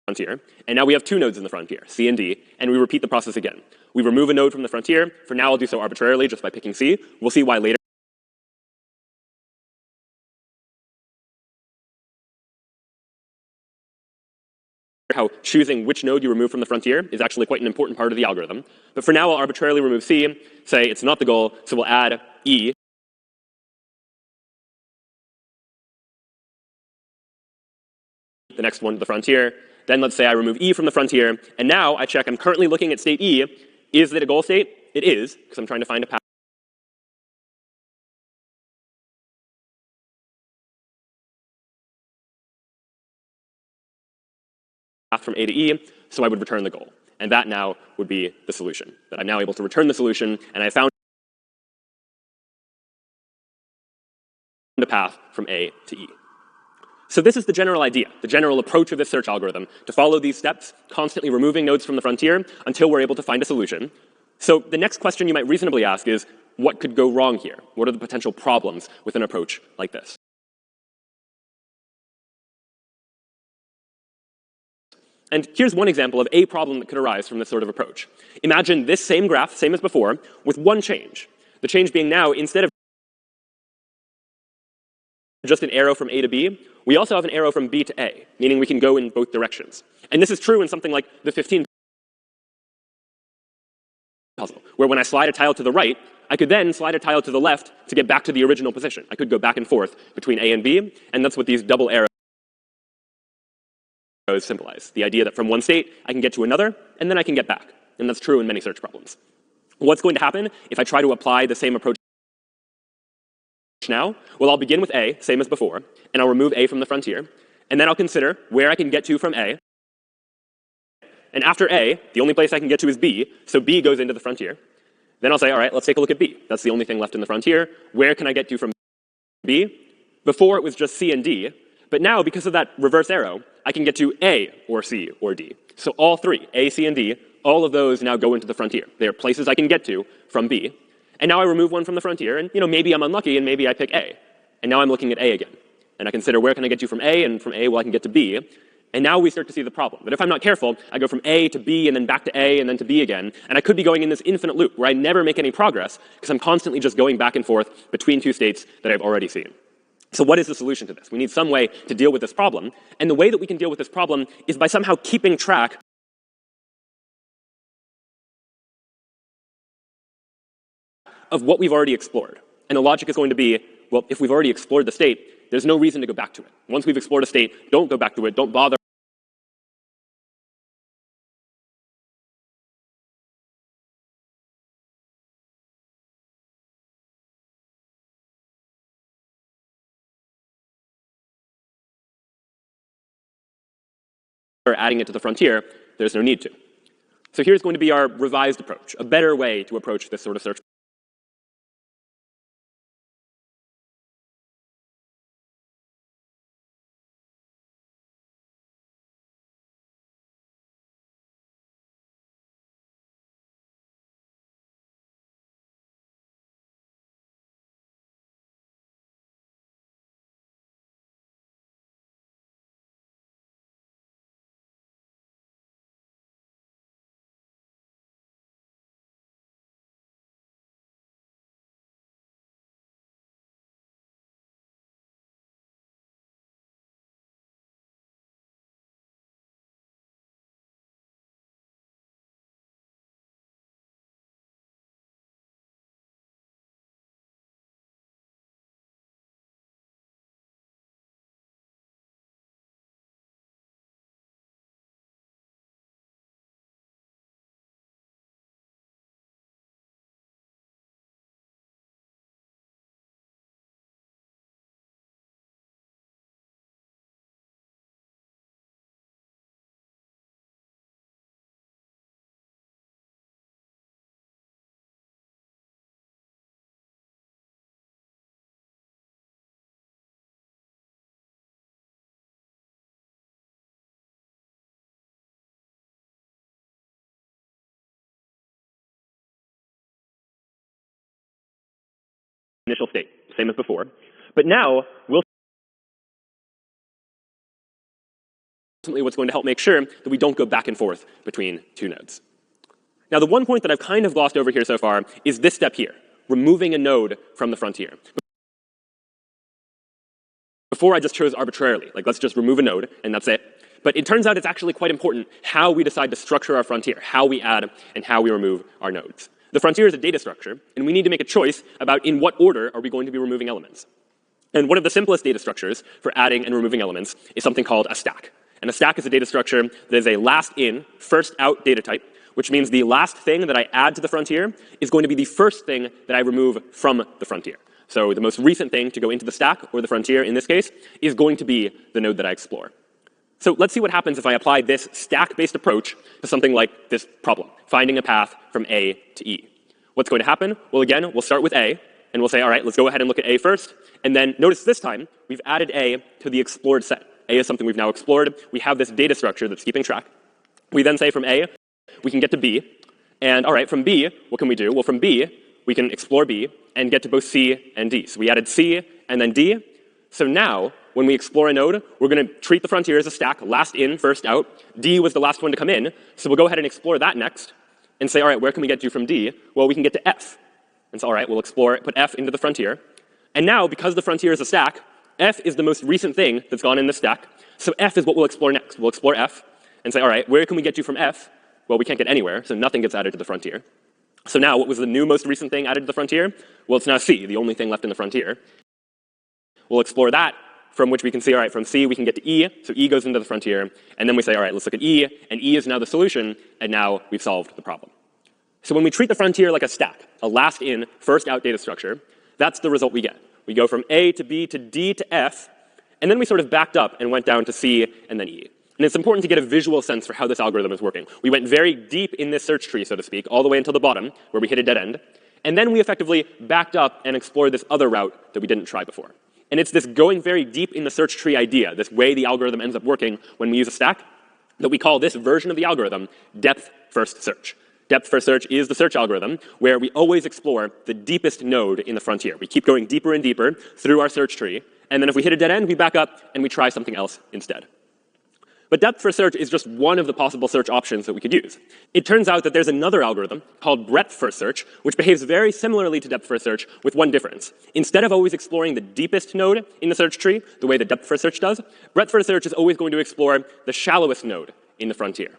frontier. And now we have two nodes in the frontier, C and D, and we repeat the process again. We remove a node from the frontier. For now, I'll do so arbitrarily just by picking C. We'll see why later. How choosing which node you remove from the frontier is actually quite an important part of the algorithm. But for now, I'll arbitrarily remove C, say it's not the goal, so we'll add E. The next one to the frontier. Then let's say I remove E from the frontier, and now I check, I'm currently looking at state E. Is it a goal state? It is, because I'm trying to find a path from A to E, so I would return the goal. And that now would be the solution, that I'm now able to return the solution, and I found a path from A to E. So this is the general idea, the general approach of this search algorithm, to follow these steps, constantly removing nodes from the frontier until we're able to find a solution. So the next question you might reasonably ask is, what could go wrong here? What are the potential problems with an approach like this? And here's one example of a problem that could arise from this sort of approach. Imagine this same graph, same as before, with one change. The change being now, instead of just an arrow from A to B, we also have an arrow from B to A, meaning we can go in both directions. And this is true in something like the 15 puzzle, where when I slide a tile to the right, I could then slide a tile to the left to get back to the original position. I could go back and forth between A and B, and that's what these double arrows symbolize. The idea that from one state, I can get to another, and then I can get back. And that's true in many search problems. What's going to happen if I try to apply the same approach now? Well, I'll begin with A, same as before, and I'll remove A from the frontier, and then I'll consider where I can get to from A. And after A, the only place I can get to is B, so B goes into the frontier. Then I'll say, all right, let's take a look at B. That's the only thing left in the frontier. Where can I get to from B? Before it was just C and D, but now because of that reverse arrow, I can get to A or C or D. So all three, A, C, and D, all of those now go into the frontier. They are places I can get to from B. And now I remove one from the frontier, and maybe I'm unlucky, and maybe I pick A. And now I'm looking at A again. And I consider where can I get to from A, and from A, well, I can get to B. And now we start to see the problem. But if I'm not careful, I go from A to B, and then back to A, and then to B again. And I could be going in this infinite loop where I never make any progress because I'm constantly just going back and forth between two states that I've already seen. So what is the solution to this? We need some way to deal with this problem. And the way that we can deal with this problem is by somehow keeping track of what we've already explored. And the logic is going to be, well, if we've already explored the state, there's no reason to go back to it. Once we've explored a state, don't go back to it. Don't bother adding it to the frontier. There's no need to. So here's going to be our revised approach, a better way to approach this sort of search. Initial state, same as before. But now we'll ultimately what's going to help make sure that we don't go back and forth between two nodes. Now, the one point that I've kind of glossed over here so far is this step here, removing a node from the frontier. Before I just chose arbitrarily, like let's just remove a node and that's it. But it turns out it's actually quite important how we decide to structure our frontier, how we add and how we remove our nodes. The frontier is a data structure, and we need to make a choice about in what order are we going to be removing elements. And one of the simplest data structures for adding and removing elements is something called a stack. And a stack is a data structure that is a last in, first out data type, which means the last thing that I add to the frontier is going to be the first thing that I remove from the frontier. So the most recent thing to go into the stack, or the frontier in this case, is going to be the node that I explore. So let's see what happens if I apply this stack-based approach to something like this problem, finding a path from A to E. What's going to happen? Well, again, we'll start with A, and we'll say, all right, let's go ahead and look at A first. And then notice this time, we've added A to the explored set. A is something we've now explored. We have this data structure that's keeping track. We then say from A, we can get to B. And all right, from B, what can we do? Well, from B, we can explore B and get to both C and D. So we added C and then D. So now, when we explore a node, we're going to treat the frontier as a stack, last in, first out. D was the last one to come in. So we'll go ahead and explore that next and say, all right, where can we get to from D? Well, we can get to F. And so, all right, we'll explore, put F into the frontier. And now, because the frontier is a stack, F is the most recent thing that's gone in the stack. So F is what we'll explore next. We'll explore F and say, all right, where can we get to from F? Well, we can't get anywhere, so nothing gets added to the frontier. So now, what was the new most recent thing added to the frontier? Well, it's now C, the only thing left in the frontier. We'll explore that, from which we can see, all right, from C we can get to E, so E goes into the frontier, and then we say, all right, let's look at E, and E is now the solution, and now we've solved the problem. So when we treat the frontier like a stack, a last in, first out data structure, that's the result we get. We go from A to B to D to F, and then we sort of backed up and went down to C and then E. And it's important to get a visual sense for how this algorithm is working. We went very deep in this search tree, so to speak, all the way until the bottom, where we hit a dead end. And then we effectively backed up and explored this other route that we didn't try before. And it's this going very deep in the search tree idea, this way the algorithm ends up working when we use a stack, that we call this version of the algorithm depth-first search. Depth-first search is the search algorithm where we always explore the deepest node in the frontier. We keep going deeper and deeper through our search tree, and then if we hit a dead end, we back up and we try something else instead. But depth-first search is just one of the possible search options that we could use. It turns out that there's another algorithm called breadth-first search, which behaves very similarly to depth-first search with one difference. Instead of always exploring the deepest node in the search tree, the way that depth-first search does, breadth-first search is always going to explore the shallowest node in the frontier.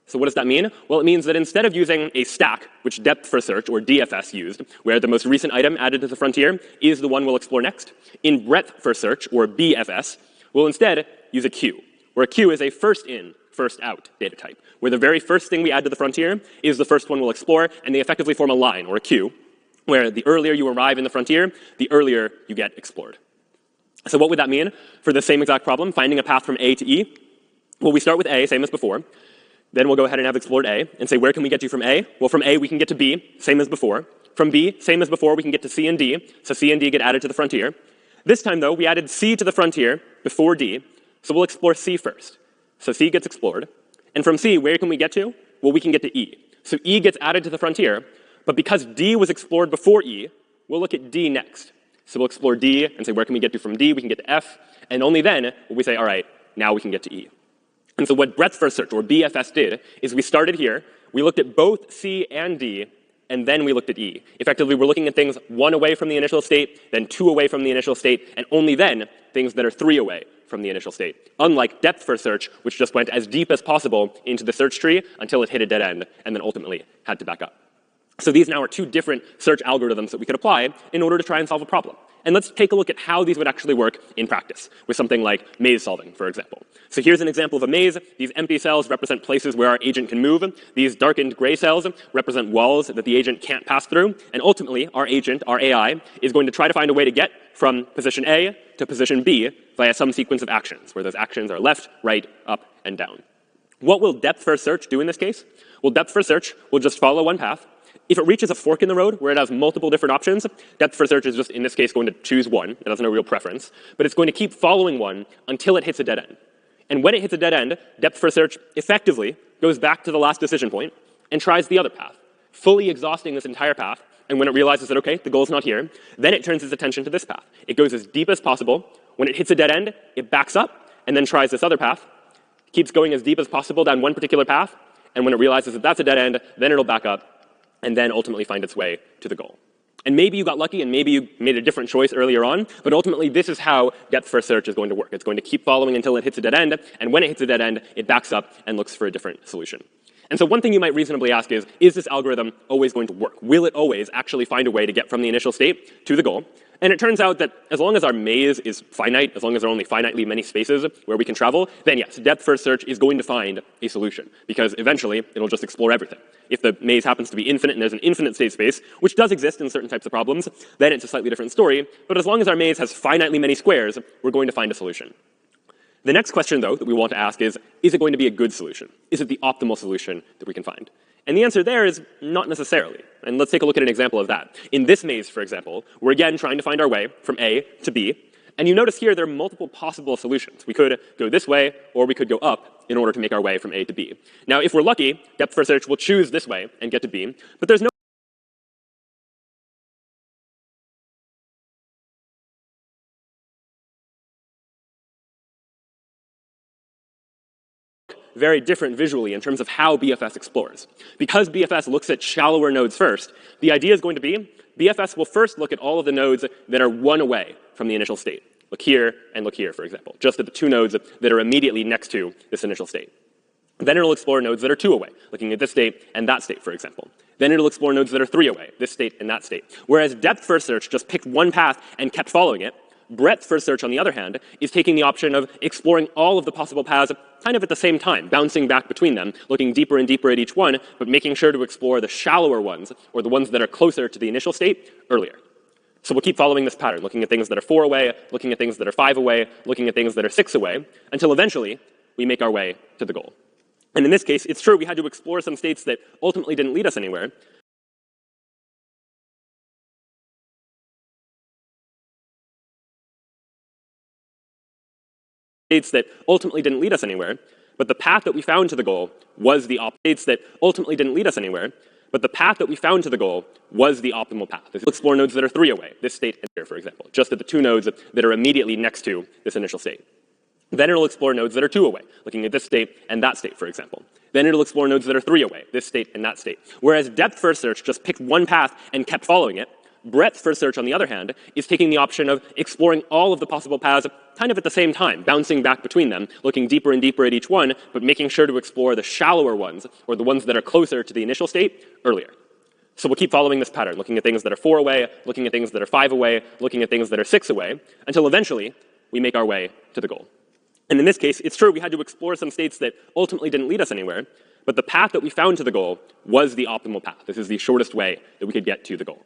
So what does that mean? Well, it means that instead of using a stack, which depth-first search, or DFS, used, where the most recent item added to the frontier is the one we'll explore next, in breadth-first search, or BFS, we'll instead use a queue, where a queue is a first-in, first-out data type, where the very first thing we add to the frontier is the first one we'll explore, and they effectively form a line, or a queue, where the earlier you arrive in the frontier, the earlier you get explored. So what would that mean for the same exact problem, finding a path from A to E? Well, we start with A, same as before. Then we'll go ahead and have explored A and say, where can we get to from A? Well, from A, we can get to B, same as before. From B, same as before, we can get to C and D. So C and D get added to the frontier. This time, though, we added C to the frontier before D. So we'll explore C first. So C gets explored. And from C, where can we get to? Well, we can get to E. So E gets added to the frontier. But because D was explored before E, we'll look at D next. So we'll explore D and say, where can we get to from D? We can get to F. And only then will we say, all right, now we can get to E. And so what breadth first search, or BFS, did is we started here. We looked at both C and D, and then we looked at E. Effectively, we're looking at things 1 away from the initial state, then 2 away from the initial state, and only then things that are 3 away from the initial state. Unlike depth first search, which just went as deep as possible into the search tree until it hit a dead end, and then ultimately had to back up. So these now are 2 different search algorithms that we could apply in order to try and solve a problem. And let's take a look at how these would actually work in practice with something like maze solving, for example. So here's an example of a maze. These empty cells represent places where our agent can move. These darkened gray cells represent walls that the agent can't pass through. And ultimately, our agent, our AI, is going to try to find a way to get from position A to position B via some sequence of actions, where those actions are left, right, up, and down. What will depth first search do in this case? Well, depth first search will just follow one path. If it reaches a fork in the road where it has multiple different options, depth first search is just, in this case, going to choose one. It has no real preference. But it's going to keep following one until it hits a dead end. And when it hits a dead end, depth first search effectively goes back to the last decision point and tries the other path, fully exhausting this entire path. And when it realizes that, OK, the goal's not here, then it turns its attention to this path. It goes as deep as possible. When it hits a dead end, it backs up and then tries this other path, keeps going as deep as possible down one particular path. And when it realizes that that's a dead end, then it'll back up and then ultimately find its way to the goal. And maybe you got lucky and maybe you made a different choice earlier on, but ultimately this is how depth first search is going to work. It's going to keep following until it hits a dead end, and when it hits a dead end, it backs up and looks for a different solution. And so one thing you might reasonably ask is this algorithm always going to work? Will it always actually find a way to get from the initial state to the goal? And it turns out that as long as our maze is finite, as long as there are only finitely many spaces where we can travel, then yes, depth first search is going to find a solution, because eventually it'll just explore everything. If the maze happens to be infinite and there's an infinite state space, which does exist in certain types of problems, then it's a slightly different story. But as long as our maze has finitely many squares, we're going to find a solution. The next question, though, that we want to ask is it going to be a good solution? Is it the optimal solution that we can find? And the answer there is not necessarily. And let's take a look at an example of that. In this maze, for example, we're again trying to find our way from A to B. And you notice here there are multiple possible solutions. We could go this way, or we could go up in order to make our way from A to B. Now, if we're lucky, depth first search will choose this way and get to B. But there's no very different visually in terms of how BFS explores. Because BFS looks at shallower nodes first, the idea is going to be BFS will first look at all of the nodes that are 1 away from the initial state. Look here and look here, for example, just at the 2 nodes that are immediately next to this initial state. Then it'll explore nodes that are 2 away, looking at this state and that state, for example. Then it'll explore nodes that are 3 away, this state and that state. Whereas depth first search just picked one path and kept following it, breadth first search, on the other hand, is taking the option of exploring all of the possible paths kind of at the same time, bouncing back between them, looking deeper and deeper at each one, but making sure to explore the shallower ones, or the ones that are closer to the initial state, earlier. So we'll keep following this pattern, looking at things that are 4 away, looking at things that are 5 away, looking at things that are 6 away, until eventually we make our way to the goal. And in this case, it's true we had to explore some states that ultimately didn't lead us anywhere, states that ultimately didn't lead us anywhere, but the path that we found to the goal was the states that ultimately didn't lead us anywhere, but the path that we found to the goal was the optimal path. We'll explore nodes that are 3 away, this state and here, for example, just at the 2 nodes that are immediately next to this initial state. Then it'll explore nodes that are 2 away, looking at this state and that state, for example. Then it'll explore nodes that are 3 away, this state and that state. Whereas depth first search just picked one path and kept following it, breadth first search, on the other hand, is taking the option of exploring all of the possible paths kind of at the same time, bouncing back between them, looking deeper and deeper at each one, but making sure to explore the shallower ones, or the ones that are closer to the initial state, earlier. So we'll keep following this pattern, looking at things that are 4 away, looking at things that are 5 away, looking at things that are 6 away, until eventually we make our way to the goal. And in this case, it's true we had to explore some states that ultimately didn't lead us anywhere, but the path that we found to the goal was the optimal path. This is the shortest way that we could get to the goal.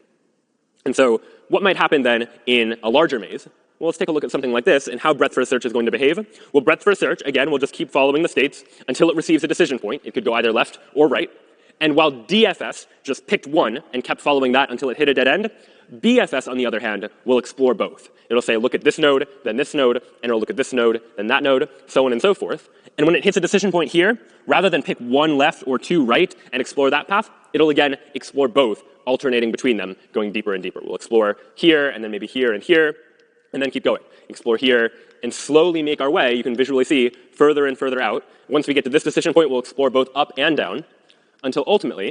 And so what might happen then in a larger maze Well, let's take a look at something like this and how breadth-first search is going to behave. Well, breadth-first search, again, will just keep following the states until it receives a decision point. It could go either left or right. And while DFS just picked one and kept following that until it hit a dead end, BFS, on the other hand, will explore both. It'll say, look at this node, then this node, and it'll look at this node, then that node, so on and so forth. And when it hits a decision point here, rather than pick one left or two right and explore that path, it'll again explore both, alternating between them, going deeper and deeper. We'll explore here, and then maybe here and here, and then keep going. Explore here, and slowly make our way, you can visually see, further and further out. Once we get to this decision point, we'll explore both up and down, until ultimately,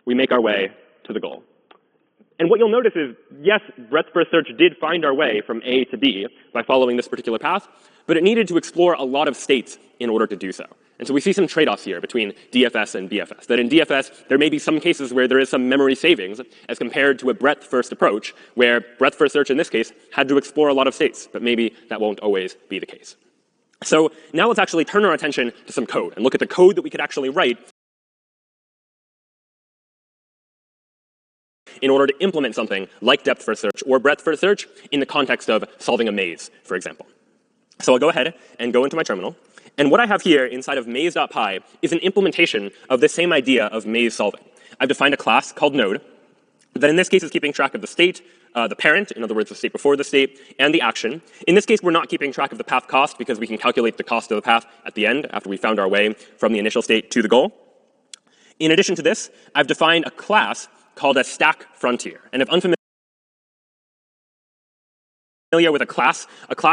we make our way to the goal. And what you'll notice is, yes, breadth-first search did find our way from A to B by following this particular path, but it needed to explore a lot of states in order to do so. And so we see some trade-offs here between DFS and BFS. That in DFS, there may be some cases where there is some memory savings as compared to a breadth-first approach, where breadth-first search in this case had to explore a lot of states, but maybe that won't always be the case. So now let's actually turn our attention to some code and look at the code that we could actually write in order to implement something like depth-first search or breadth-first search in the context of solving a maze, for example. So I'll go ahead and go into my terminal. And what I have here inside of maze.py is an implementation of this same idea of maze solving. I've defined a class called node that in this case is keeping track of the state, the parent, in other words, the state before the state, and the action. In this case, we're not keeping track of the path cost because we can calculate the cost of the path at the end after we found our way from the initial state to the goal. In addition to this, I've defined a class called a stack frontier. And if unfamiliar with a class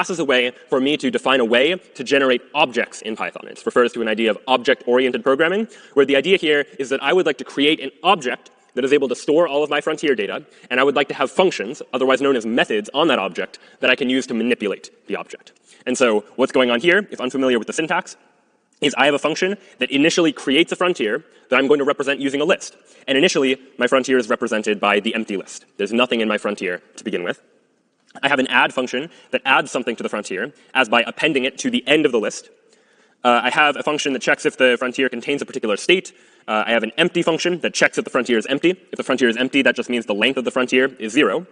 is a way for me to define a way to generate objects in Python. It refers to an idea of object-oriented programming, where the idea here is that I would like to create an object that is able to store all of my frontier data, and I would like to have functions, otherwise known as methods, on that object that I can use to manipulate the object. And so what's going on here, if unfamiliar with the syntax, is I have a function that initially creates a frontier that I'm going to represent using a list. And initially, my frontier is represented by the empty list. There's nothing in my frontier to begin with. I have an add function that adds something to the frontier, as by appending it to the end of the list. I have a function that checks if the frontier contains a particular state. I have an empty function that checks if the frontier is empty. If the frontier is empty, that just means the length of the frontier is 0.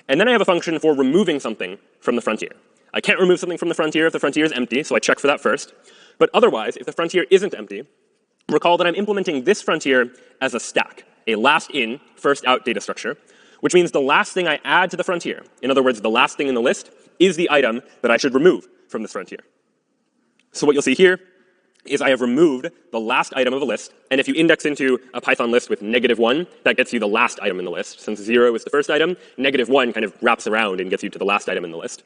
And then I have a function for removing something from the frontier. I can't remove something from the frontier if the frontier is empty, so I check for that first. But otherwise, if the frontier isn't empty, recall that I'm implementing this frontier as a stack, a last in, first out data structure, which means the last thing I add to the frontier, in other words, the last thing in the list, is the item that I should remove from this frontier. So what you'll see here is I have removed the last item of a list. And if you index into a Python list with -1, that gets you the last item in the list. Since 0 is the first item, -1 kind of wraps around and gets you to the last item in the list.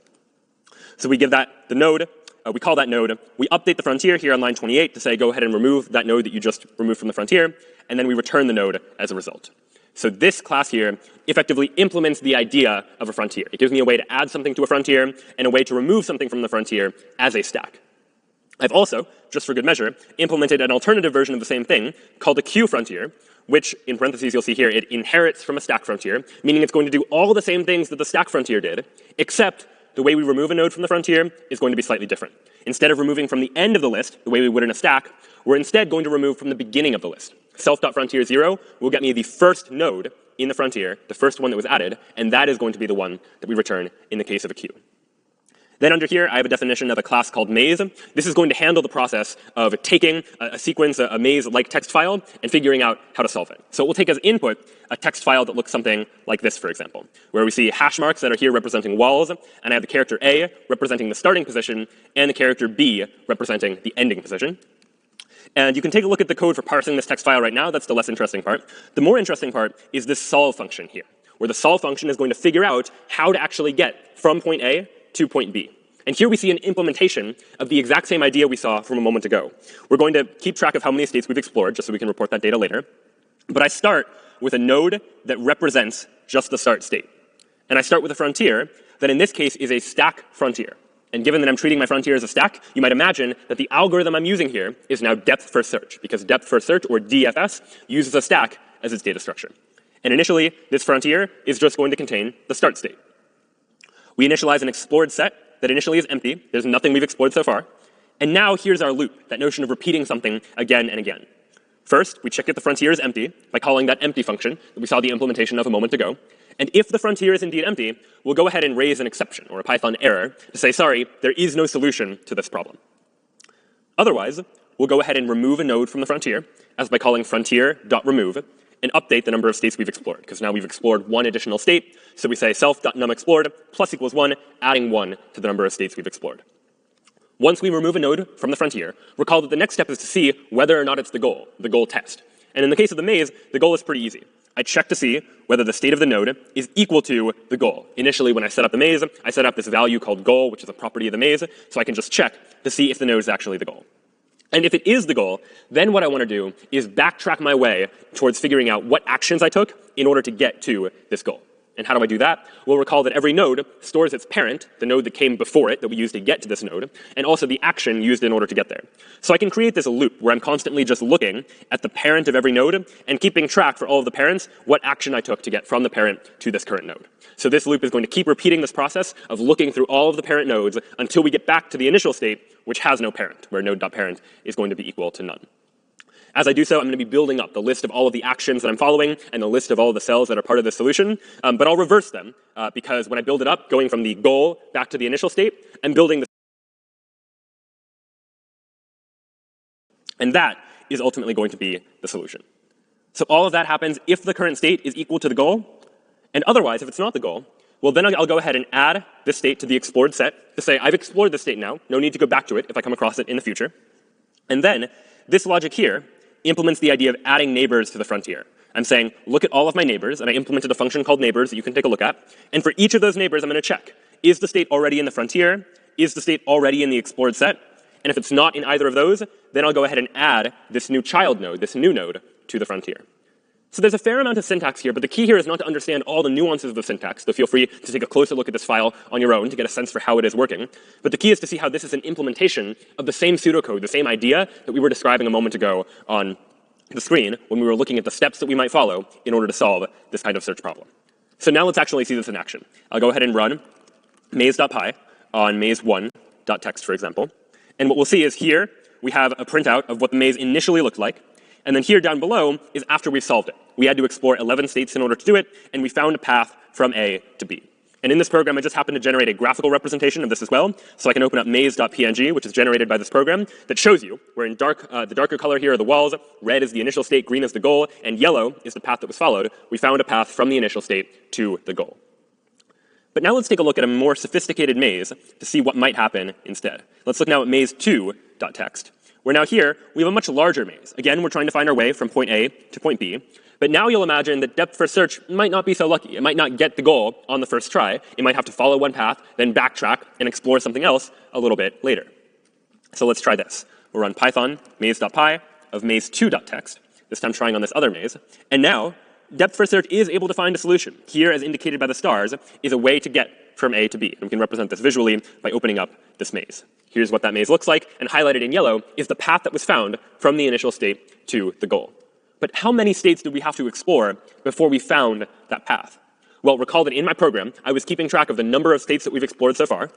So we give that the node. We call that node. We update the frontier here on line 28 to say, go ahead and remove that node that you just removed from the frontier. And then we return the node as a result. So this class here effectively implements the idea of a frontier. It gives me a way to add something to a frontier and a way to remove something from the frontier as a stack. I've also, just for good measure, implemented an alternative version of the same thing called a queue frontier, which, in parentheses, you'll see here, it inherits from a stack frontier, meaning it's going to do all the same things that the stack frontier did, except the way we remove a node from the frontier is going to be slightly different. Instead of removing from the end of the list, the way we would in a stack, we're instead going to remove from the beginning of the list. Self.frontier 0 will get me the first node in the frontier, the first one that was added, and that is going to be the one that we return in the case of a queue. Then under here, I have a definition of a class called maze. This is going to handle the process of taking a sequence, a maze-like text file, and figuring out how to solve it. So it will take as input a text file that looks something like this, for example, where we see hash marks that are here representing walls, and I have the character A representing the starting position, and the character B representing the ending position. And you can take a look at the code for parsing this text file right now. That's the less interesting part. The more interesting part is this solve function here, where the solve function is going to figure out how to actually get from point A to point B. And here we see an implementation of the exact same idea we saw from a moment ago. We're going to keep track of how many states we've explored, just so we can report that data later. But I start with a node that represents just the start state. And I start with a frontier that in this case is a stack frontier. And given that I'm treating my frontier as a stack, you might imagine that the algorithm I'm using here is now depth first search, because depth first search, or DFS, uses a stack as its data structure. And initially, this frontier is just going to contain the start state. We initialize an explored set that initially is empty. There's nothing we've explored so far. And now here's our loop, that notion of repeating something again and again. First, we check if the frontier is empty by calling that empty function that we saw the implementation of a moment ago. And if the frontier is indeed empty, we'll go ahead and raise an exception, or a Python error, to say, sorry, there is no solution to this problem. Otherwise, we'll go ahead and remove a node from the frontier, as by calling frontier.remove, and update the number of states we've explored, because now we've explored one additional state. So we say self.numExplored plus equals 1, adding 1 to the number of states we've explored. Once we remove a node from the frontier, recall that the next step is to see whether or not it's the goal test. And in the case of the maze, the goal is pretty easy. I check to see whether the state of the node is equal to the goal. Initially, when I set up the maze, I set up this value called goal, which is a property of the maze, so I can just check to see if the node is actually the goal. And if it is the goal, then what I want to do is backtrack my way towards figuring out what actions I took in order to get to this goal. And how do I do that? Well, recall that every node stores its parent, the node that came before it, that we used to get to this node, and also the action used in order to get there. So I can create this loop where I'm constantly just looking at the parent of every node and keeping track for all of the parents what action I took to get from the parent to this current node. So this loop is going to keep repeating this process of looking through all of the parent nodes until we get back to the initial state, which has no parent, where node.parent is going to be equal to none. As I do so, I'm going to be building up the list of all of the actions that I'm following and the list of all of the cells that are part of the solution. But I'll reverse them because when I build it up, going from the goal back to the initial state, I'm building the. And that is ultimately going to be the solution. So all of that happens if the current state is equal to the goal. And otherwise, if it's not the goal, well, then I'll go ahead and add this state to the explored set to say, I've explored this state now. No need to go back to it if I come across it in the future. And then this logic here implements the idea of adding neighbors to the frontier. I'm saying, look at all of my neighbors, and I implemented a function called neighbors that you can take a look at. And for each of those neighbors, I'm going to check, is the state already in the frontier? Is the state already in the explored set? And if it's not in either of those, then I'll go ahead and add this new child node, this new node, to the frontier. So there's a fair amount of syntax here, but the key here is not to understand all the nuances of the syntax, so feel free to take a closer look at this file on your own to get a sense for how it is working. But the key is to see how this is an implementation of the same pseudocode, the same idea that we were describing a moment ago on the screen when we were looking at the steps that we might follow in order to solve this kind of search problem. So now let's actually see this in action. I'll go ahead and run maze.py on maze1.txt, for example. And what we'll see is here we have a printout of what the maze initially looked like. And then here down below is after we've solved it. We had to explore 11 states in order to do it, and we found a path from A to B. And in this program, I just happened to generate a graphical representation of this as well. So I can open up maze.png, which is generated by this program, that shows you where in the darker color here are the walls, red is the initial state, green is the goal, and yellow is the path that was followed. We found a path from the initial state to the goal. But now let's take a look at a more sophisticated maze to see what might happen instead. Let's look now at maze2.txt. Where now here, we have a much larger maze. Again, we're trying to find our way from point A to point B. But now you'll imagine that depth first search might not be so lucky. It might not get the goal on the first try. It might have to follow one path, then backtrack and explore something else a little bit later. So let's try this. We'll run Python maze.py of maze2.txt, this time trying on this other maze. And now, depth first search is able to find a solution. Here, as indicated by the stars, is a way to get from A to B. And we can represent this visually by opening up this maze. Here's what that maze looks like, and highlighted in yellow is the path that was found from the initial state to the goal. But how many states did we have to explore before we found that path? Well, recall that in my program, I was keeping track of the number of states that we've explored so far.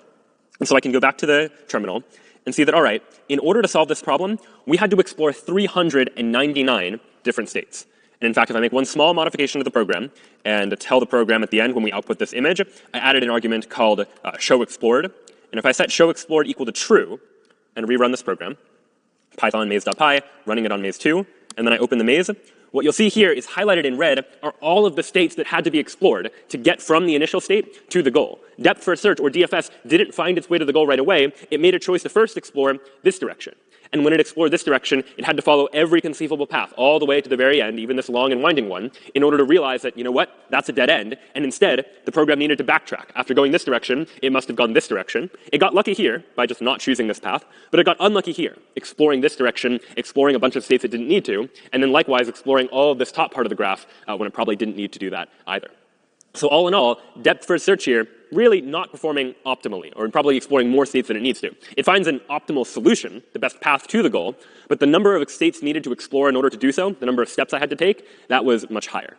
And so I can go back to the terminal and see that, all right, in order to solve this problem, we had to explore 399 different states. And in fact, if I make one small modification to the program and tell the program at the end when we output this image, I added an argument called showExplored. And if I set showExplored equal to true and rerun this program, Python maze.py, running it on maze2, and then I open the maze, what you'll see here is highlighted in red are all of the states that had to be explored to get from the initial state to the goal. Depth first search, or DFS, didn't find its way to the goal right away. It made a choice to first explore this direction. And when it explored this direction, it had to follow every conceivable path all the way to the very end, even this long and winding one, in order to realize that, you know what, that's a dead end. And instead, the program needed to backtrack. After going this direction, it must have gone this direction. It got lucky here by just not choosing this path, but it got unlucky here, exploring this direction, exploring a bunch of states it didn't need to, and then likewise exploring all of this top part of the graph when it probably didn't need to do that either. So all in all, depth first search here really not performing optimally, or probably exploring more states than it needs to. It finds an optimal solution, the best path to the goal, but the number of states needed to explore in order to do so, the number of steps I had to take, that was much higher.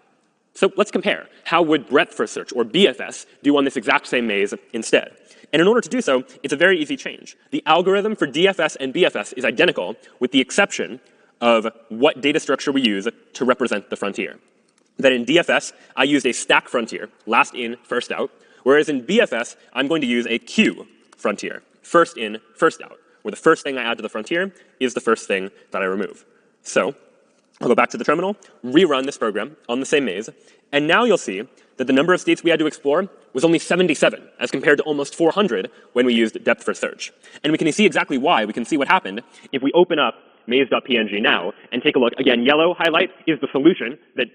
So let's compare. How would breadth first search, or BFS, do on this exact same maze instead? And in order to do so, it's a very easy change. The algorithm for DFS and BFS is identical, with the exception of what data structure we use to represent the frontier. That in DFS, I used a stack frontier, last in, first out, whereas in BFS, I'm going to use a queue frontier, first in, first out, where the first thing I add to the frontier is the first thing that I remove. So I'll go back to the terminal, rerun this program on the same maze, and now you'll see that the number of states we had to explore was only 77, as compared to almost 400 when we used depth first search. And we can see exactly why. We can see what happened if we open up maze.png now and take a look. Again, yellow highlight is the solution that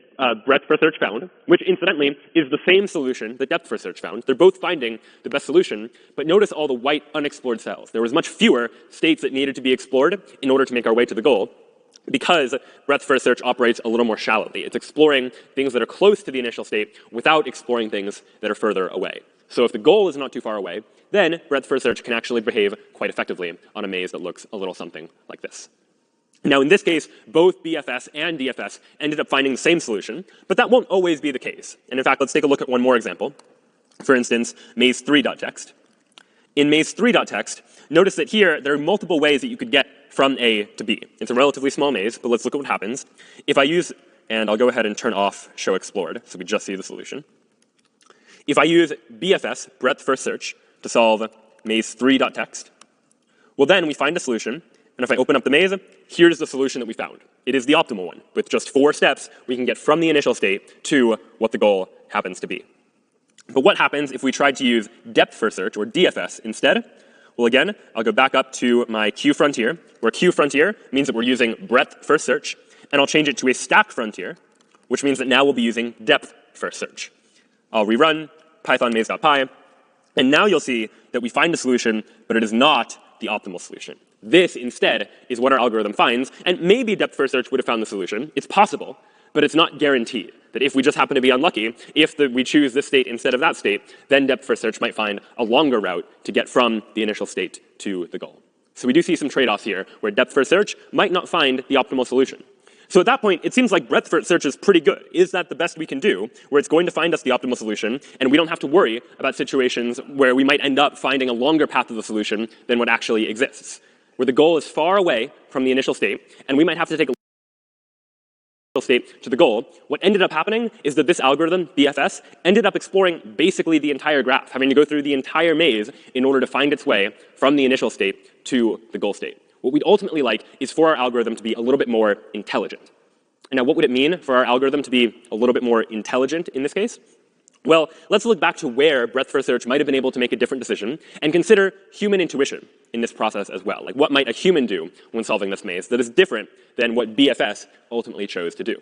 breadth first search found, which incidentally is the same solution that depth first search found. They're both finding the best solution, but notice all the white unexplored cells. There was much fewer states that needed to be explored in order to make our way to the goal, because breadth first search operates a little more shallowly. It's exploring things that are close to the initial state without exploring things that are further away. So if the goal is not too far away, then breadth first search can actually behave quite effectively on a maze that looks a little something like this. Now, in this case, both BFS and DFS ended up finding the same solution, but that won't always be the case. And in fact, let's take a look at one more example. For instance, maze3.txt. In maze3.txt, notice that here there are multiple ways that you could get from A to B. It's a relatively small maze, but let's look at what happens. If I use, and I'll go ahead and turn off show explored, so we just see the solution. If I use BFS, breadth first search, to solve maze3.txt, well, then we find a solution. And if I open up the maze, here's the solution that we found. It is the optimal one. With just 4 steps, we can get from the initial state to what the goal happens to be. But what happens if we tried to use depth first search, or DFS, instead? Well, again, I'll go back up to my queue frontier, where queue frontier means that we're using breadth first search, and I'll change it to a stack frontier, which means that now we'll be using depth first search. I'll rerun python maze.py, and now you'll see that we find a solution, but it is not the optimal solution. This, instead, is what our algorithm finds, and maybe depth first search would have found the solution. It's possible, but it's not guaranteed. That if we just happen to be unlucky, if we choose this state instead of that state, then depth first search might find a longer route to get from the initial state to the goal. So we do see some trade-offs here, where depth first search might not find the optimal solution. So at that point, it seems like breadth first search is pretty good. Is that the best we can do, where it's going to find us the optimal solution, and we don't have to worry about situations where we might end up finding a longer path to the solution than what actually exists, where the goal is far away from the initial state, and we might have to take a state to the goal. What ended up happening is that this algorithm, BFS, ended up exploring basically the entire graph, having to go through the entire maze in order to find its way from the initial state to the goal state. What we'd ultimately like is for our algorithm to be a little bit more intelligent. And now, what would it mean for our algorithm to be a little bit more intelligent in this case? Well, let's look back to where breadth first search might have been able to make a different decision and consider human intuition in this process as well. Like, what might a human do when solving this maze that is different than what BFS ultimately chose to do?